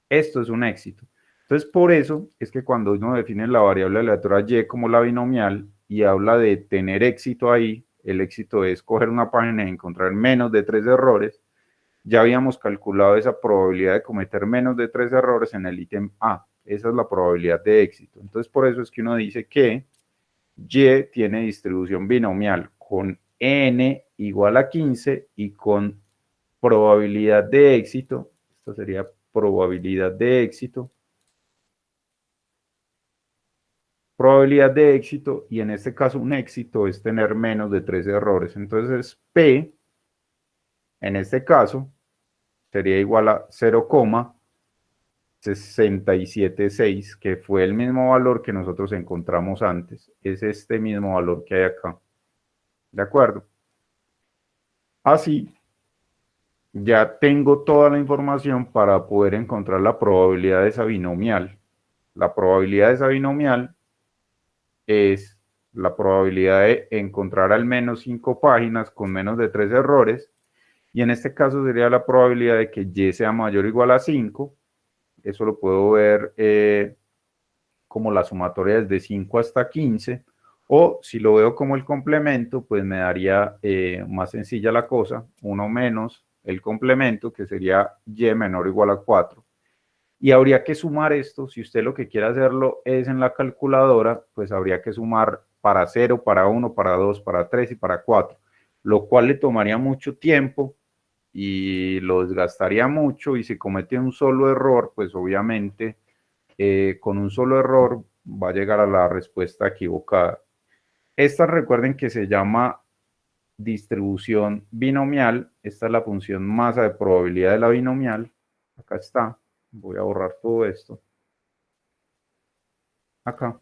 Esto es un éxito. Entonces, por eso es que cuando uno define la variable aleatoria y como la binomial y habla de tener éxito ahí, el éxito es coger una página y encontrar menos de 3 errores. Ya habíamos calculado esa probabilidad de cometer menos de 3 errores en el ítem A. Esa es la probabilidad de éxito. Entonces, por eso es que uno dice que Y tiene distribución binomial con n igual a 15 y con probabilidad de éxito. Esta sería probabilidad de éxito. Probabilidad de éxito, y en este caso un éxito es tener menos de 3 errores. Entonces, P, en este caso, sería igual a 0,676, que fue el mismo valor que nosotros encontramos antes. Es este mismo valor que hay acá. ¿De acuerdo? Así, ya tengo toda la información para poder encontrar la probabilidad de esa binomial. La probabilidad de esa binomial es la probabilidad de encontrar al menos 5 páginas con menos de 3 errores, y en este caso sería la probabilidad de que Y sea mayor o igual a 5. Eso lo puedo ver como la sumatoria desde 5 hasta 15, o si lo veo como el complemento, pues me daría más sencilla la cosa, 1 menos el complemento, que sería Y menor o igual a 4. Y habría que sumar esto, si usted lo que quiere hacerlo es en la calculadora, pues habría que sumar para 0, para 1, para 2, para 3 y para 4, lo cual le tomaría mucho tiempo y lo desgastaría mucho, y si comete un solo error, pues obviamente con un solo error va a llegar a la respuesta equivocada. Esta, recuerden que se llama distribución binomial. Esta es la función masa de probabilidad de la binomial. Acá está. Voy a borrar todo esto. Acá.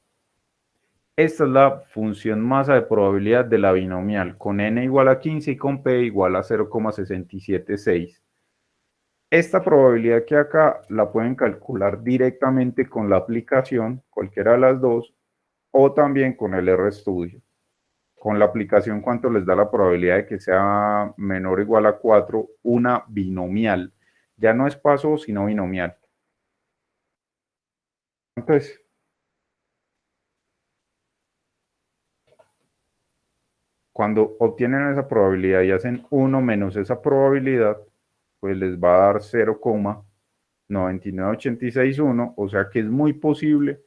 Esta es la función masa de probabilidad de la binomial, con n igual a 15 y con p igual a 0,676. Esta probabilidad que acá la pueden calcular directamente con la aplicación, cualquiera de las dos, o también con el RStudio. Con la aplicación, ¿cuánto les da la probabilidad de que sea menor o igual a 4? Una binomial. Ya no es paso, sino binomial. Entonces, cuando obtienen esa probabilidad y hacen 1 menos esa probabilidad, pues les va a dar 0,99861, o sea que es muy posible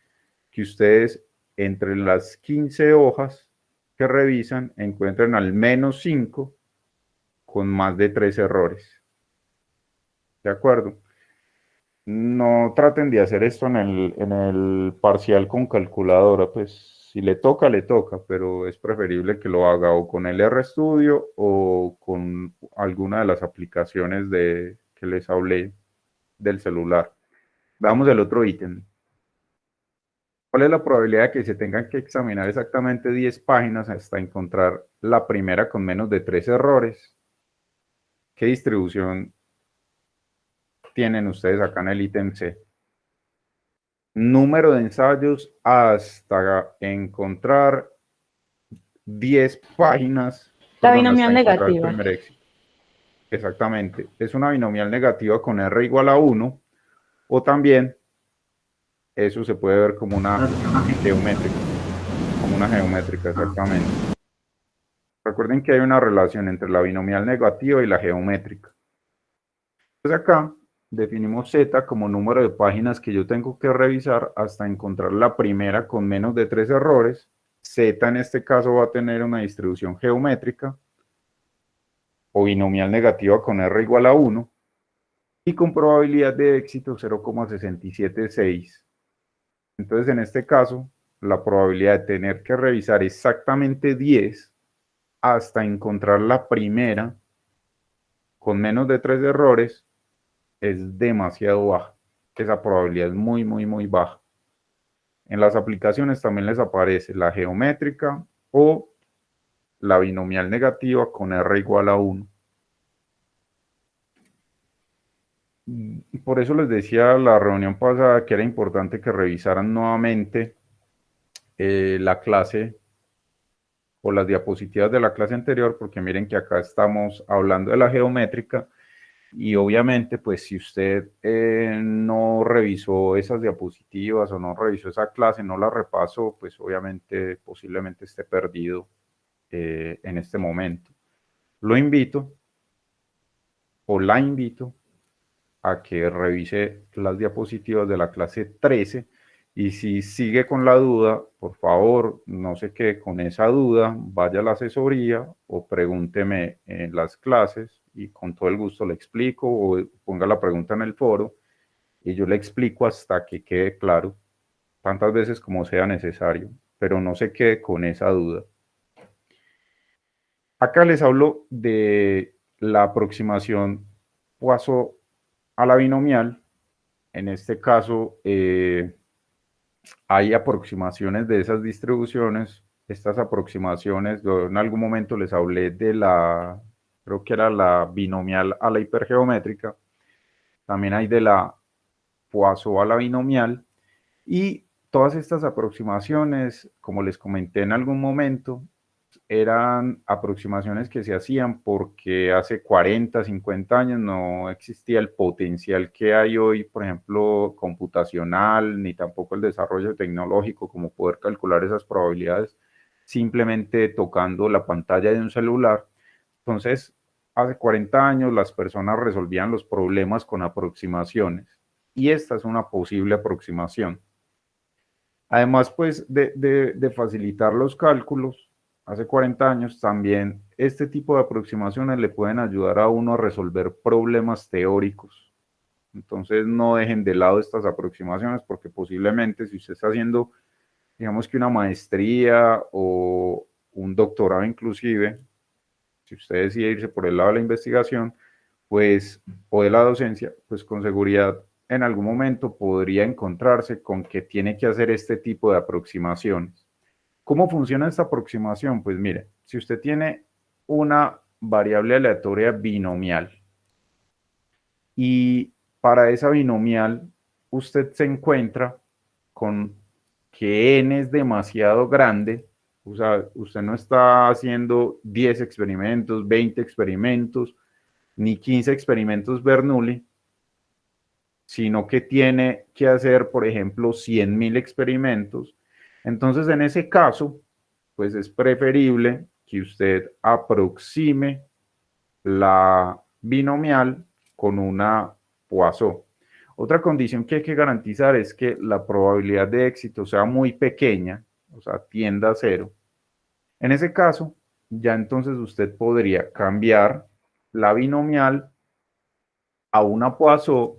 que ustedes entre las 15 hojas que revisan encuentren al menos 5 con más de 3 errores. ¿De acuerdo? No traten de hacer esto en el parcial con calculadora, pues si le toca, pero es preferible que lo haga o con el RStudio o con alguna de las aplicaciones que les hablé del celular. Veamos el otro ítem. ¿Cuál es la probabilidad de que se tengan que examinar exactamente 10 páginas hasta encontrar la primera con menos de 3 errores? ¿Qué distribución tienen ustedes acá en el ítem C? Número de ensayos hasta encontrar 10 páginas. La Perdón, binomial hasta encontrar el negativa. primer éxito. Exactamente. Es una binomial negativa con R igual a 1, o también eso se puede ver como una geométrica. Como una geométrica, exactamente. Recuerden que hay una relación entre la binomial negativa y la geométrica. Entonces acá definimos Z como número de páginas que yo tengo que revisar hasta encontrar la primera con menos de 3 errores. Z en este caso va a tener una distribución geométrica o binomial negativa con R igual a 1 y con probabilidad de éxito 0,676. Entonces en este caso la probabilidad de tener que revisar exactamente 10 hasta encontrar la primera con menos de 3 errores es demasiado baja. Esa probabilidad es muy, muy, muy baja. En las aplicaciones también les aparece la geométrica o la binomial negativa con R igual a 1. Por eso les decía la reunión pasada que era importante que revisaran nuevamente la clase o las diapositivas de la clase anterior, porque miren que acá estamos hablando de la geométrica y obviamente pues si usted no revisó esas diapositivas o no revisó esa clase, no la repasó, pues obviamente posiblemente esté perdido en este momento. Lo invito o la invito a que revise las diapositivas de la clase 13 y si sigue con la duda, por favor, no se quede con esa duda, vaya a la asesoría o pregúnteme en las clases y con todo el gusto le explico o ponga la pregunta en el foro y yo le explico hasta que quede claro, tantas veces como sea necesario, pero no se quede con esa duda. Acá les hablo de la aproximación Poisson a la binomial. En este caso, hay aproximaciones de esas distribuciones. Estas aproximaciones, yo en algún momento les hablé de la, creo que era la binomial a la hipergeométrica. También hay de la Poisson a la binomial. Y todas estas aproximaciones, como les comenté en algún momento, eran aproximaciones que se hacían porque hace 40, 50 años no existía el potencial que hay hoy, por ejemplo, computacional, ni tampoco el desarrollo tecnológico, como poder calcular esas probabilidades simplemente tocando la pantalla de un celular. Entonces, hace 40 años las personas resolvían los problemas con aproximaciones y esta es una posible aproximación. Además, pues, de facilitar los cálculos, hace 40 años también este tipo de aproximaciones le pueden ayudar a uno a resolver problemas teóricos. Entonces, no dejen de lado estas aproximaciones porque posiblemente si usted está haciendo, digamos que una maestría o un doctorado inclusive, si usted decide irse por el lado de la investigación, pues, o de la docencia, pues con seguridad en algún momento podría encontrarse con que tiene que hacer este tipo de aproximaciones. ¿Cómo funciona esta aproximación? Pues mire, si usted tiene una variable aleatoria binomial y para esa binomial usted se encuentra con que n es demasiado grande, o sea, usted no está haciendo 10 experimentos, 20 experimentos, ni 15 experimentos Bernoulli, sino que tiene que hacer, por ejemplo, 100.000 experimentos. Entonces, en ese caso, pues es preferible que usted aproxime la binomial con una Poisson. Otra condición que hay que garantizar es que la probabilidad de éxito sea muy pequeña, o sea, tienda a cero. En ese caso, ya entonces usted podría cambiar la binomial a una Poisson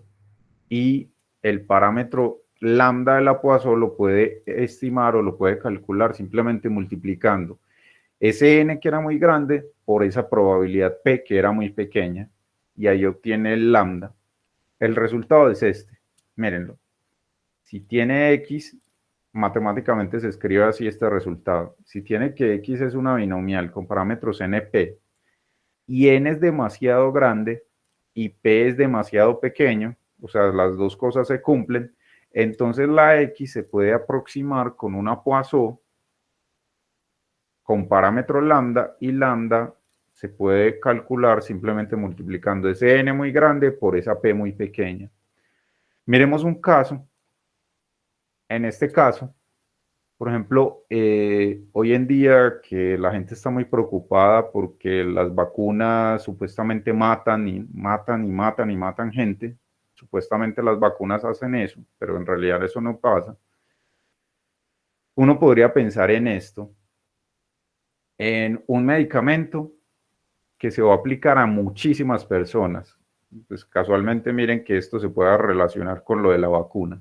y el parámetro lambda de la Poisson lo puede estimar o lo puede calcular simplemente multiplicando ese n que era muy grande por esa probabilidad p que era muy pequeña y ahí obtiene el lambda. El resultado es este, mírenlo. Si tiene x, matemáticamente se escribe así este resultado. Si tiene que x es una binomial con parámetros np y n es demasiado grande y p es demasiado pequeño, o sea, las dos cosas se cumplen, entonces la x se puede aproximar con una Poisson con parámetro lambda y lambda se puede calcular simplemente multiplicando ese n muy grande por esa p muy pequeña. Miremos un caso. En este caso, por ejemplo, hoy en día que la gente está muy preocupada porque las vacunas supuestamente matan y matan y matan y matan gente, supuestamente las vacunas hacen eso, pero en realidad eso no pasa. Uno podría pensar en esto, en un medicamento que se va a aplicar a muchísimas personas. Pues casualmente miren que esto se pueda relacionar con lo de la vacuna.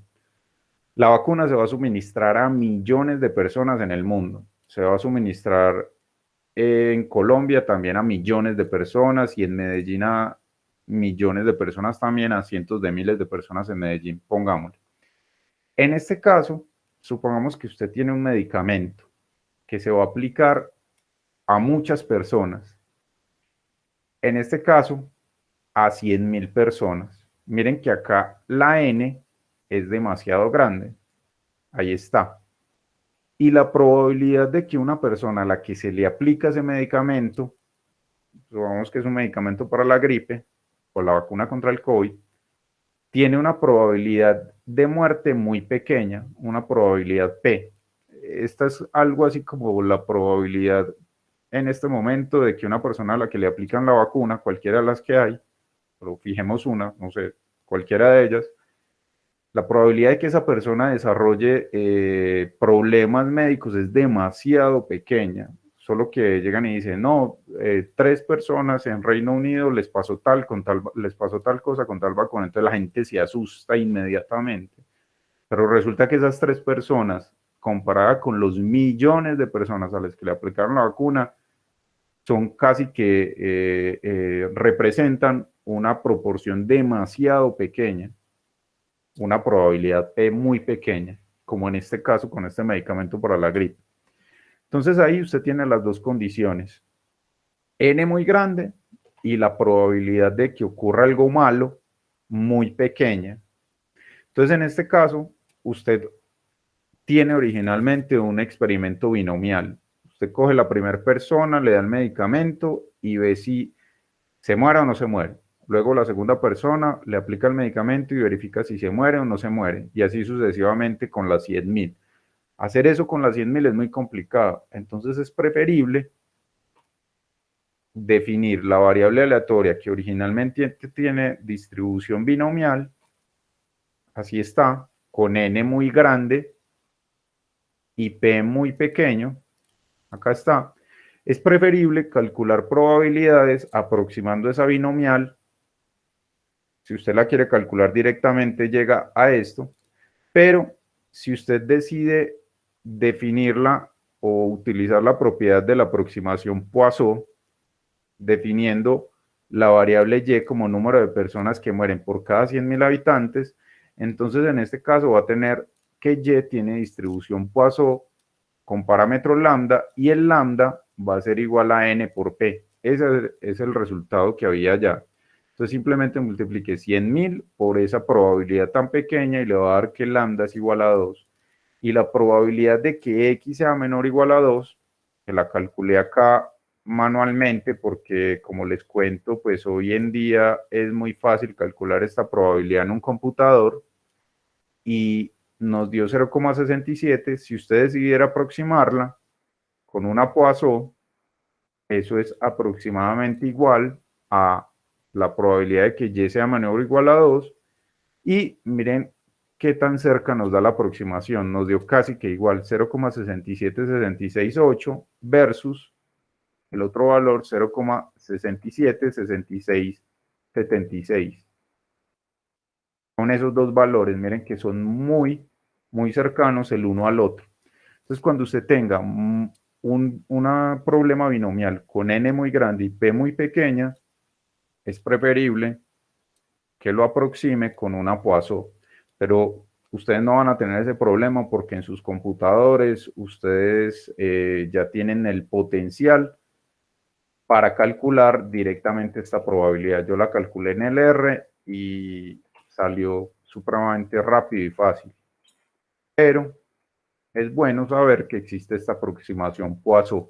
La vacuna se va a suministrar a millones de personas en el mundo. Se va a suministrar en Colombia también a millones de personas y en Medellín a millones de personas también, a cientos de miles de personas en Medellín, pongámosle. En este caso, supongamos que usted tiene un medicamento que se va a aplicar a muchas personas. En este caso, a 100.000 personas. miren que acá la N es demasiado grande. Ahí está. Y la probabilidad de que una persona a la que se le aplica ese medicamento, supongamos que es un medicamento para la gripe o la vacuna contra el COVID, tiene una probabilidad de muerte muy pequeña, una probabilidad P. Esta es algo así como la probabilidad en este momento de que una persona a la que le aplican la vacuna, cualquiera de las que hay, pero fijemos una, no sé, cualquiera de ellas, la probabilidad de que esa persona desarrolle problemas médicos es demasiado pequeña. Solo que llegan y dicen, no, 3 personas en Reino Unido les pasó tal cosa con tal vacuna, entonces la gente se asusta inmediatamente. Pero resulta que esas 3 personas, comparada con los millones de personas a las que le aplicaron la vacuna, son casi que representan una proporción demasiado pequeña, una probabilidad P muy pequeña, como en este caso con este medicamento para la gripe. Entonces ahí usted tiene las dos condiciones, N muy grande y la probabilidad de que ocurra algo malo muy pequeña. Entonces en este caso usted tiene originalmente un experimento binomial. Usted coge la primera persona, le da el medicamento y ve si se muere o no se muere. Luego la segunda persona le aplica el medicamento y verifica si se muere o no se muere. Y así sucesivamente con las 100.000. Hacer eso con las 100.000 es muy complicado. Entonces es preferible definir la variable aleatoria que originalmente tiene distribución binomial. Así está, con n muy grande y p muy pequeño. Acá está. Es preferible calcular probabilidades aproximando esa binomial. Si usted la quiere calcular directamente, llega a esto. Pero si usted decide definirla o utilizar la propiedad de la aproximación Poisson, definiendo la variable y como número de personas que mueren por cada 100.000 habitantes, entonces en este caso va a tener que y tiene distribución Poisson con parámetro lambda y el lambda va a ser igual a n por p. Ese es el resultado que había ya. Entonces simplemente multiplique 100.000 por esa probabilidad tan pequeña y le va a dar que lambda es igual a 2. Y la probabilidad de que x sea menor o igual a 2, que la calculé acá manualmente porque como les cuento, pues hoy en día es muy fácil calcular esta probabilidad en un computador y nos dio 0,67. Si usted decidiera aproximarla con una Poisson, eso es aproximadamente igual a la probabilidad de que y sea menor o igual a 2. Y miren qué tan cerca nos da la aproximación. Nos dio casi que igual 0,67668 versus el otro valor 0,676676. Con esos dos valores, miren que son muy cercanos el uno al otro. Entonces, cuando usted tenga un problema binomial con n muy grande y p muy pequeña, es preferible que lo aproxime con una Poisson. Pero ustedes no van a tener ese problema porque en sus computadores ustedes ya tienen el potencial para calcular directamente esta probabilidad. Yo la calculé en el R y salió supremamente rápido y fácil. Pero es bueno saber que existe esta aproximación Poisson.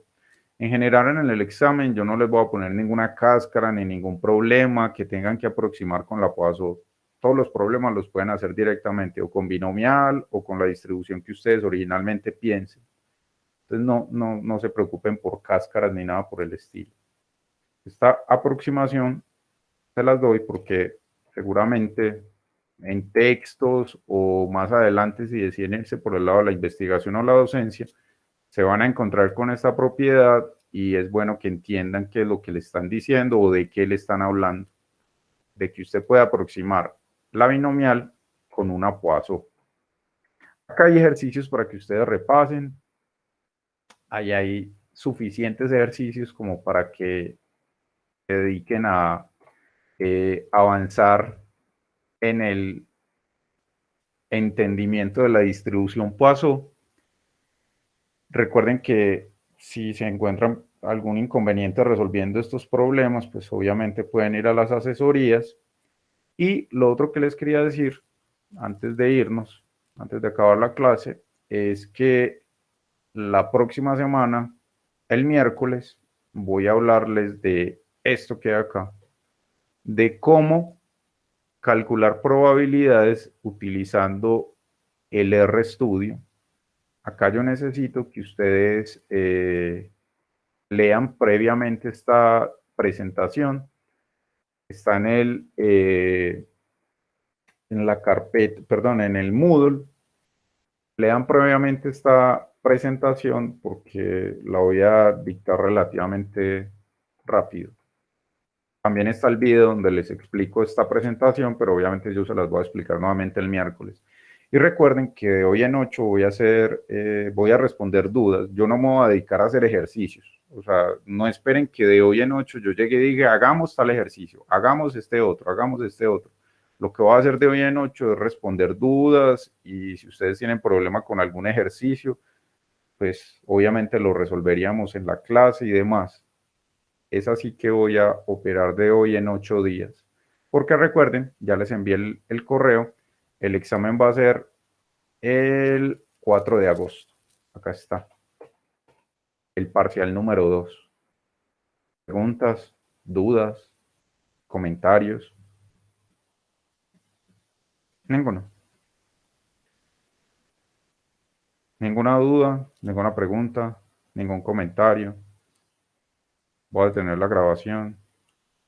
En general en el examen yo no les voy a poner ninguna cáscara ni ningún problema que tengan que aproximar con la Poisson. Todos los problemas los pueden hacer directamente o con binomial o con la distribución que ustedes originalmente piensen. Entonces no se preocupen por cáscaras ni nada por el estilo. Esta aproximación se las doy porque seguramente en textos o más adelante si deciden irse por el lado de la investigación o la docencia, se van a encontrar con esta propiedad y es bueno que entiendan qué es lo que le están diciendo o de qué le están hablando, de que usted puede aproximar la binomial con una Poisson. Acá hay ejercicios para que ustedes repasen. Ahí hay suficientes ejercicios como para que se dediquen a avanzar en el entendimiento de la distribución Poisson. Recuerden que si se encuentran algún inconveniente resolviendo estos problemas, pues obviamente pueden ir a las asesorías Y lo otro que les quería decir, antes de irnos, antes de acabar la clase, es que la próxima semana, el miércoles, voy a hablarles de esto que hay acá, de cómo calcular probabilidades utilizando el RStudio. Acá yo necesito que ustedes lean previamente esta presentación. Está en la carpeta, perdón, en el Moodle. Lean previamente esta presentación porque la voy a dictar relativamente rápido. También está el video donde les explico esta presentación, pero obviamente yo se las voy a explicar nuevamente el miércoles. Y recuerden que de hoy en 8 voy a responder dudas. Yo no me voy a dedicar a hacer ejercicios. O sea, no esperen que de hoy en 8 yo llegue y diga, hagamos tal ejercicio, hagamos este otro, hagamos este otro. Lo que voy a hacer de hoy en 8 es responder dudas, y si ustedes tienen problema con algún ejercicio, pues obviamente lo resolveríamos en la clase y demás. Es así que voy a operar de hoy en 8 días. Porque recuerden, ya les envié el correo, el examen va a ser el 4 de agosto. Acá está. El parcial número 2. Preguntas, dudas, comentarios. Ninguno. Ninguna duda, ninguna pregunta, ningún comentario. Voy a detener la grabación.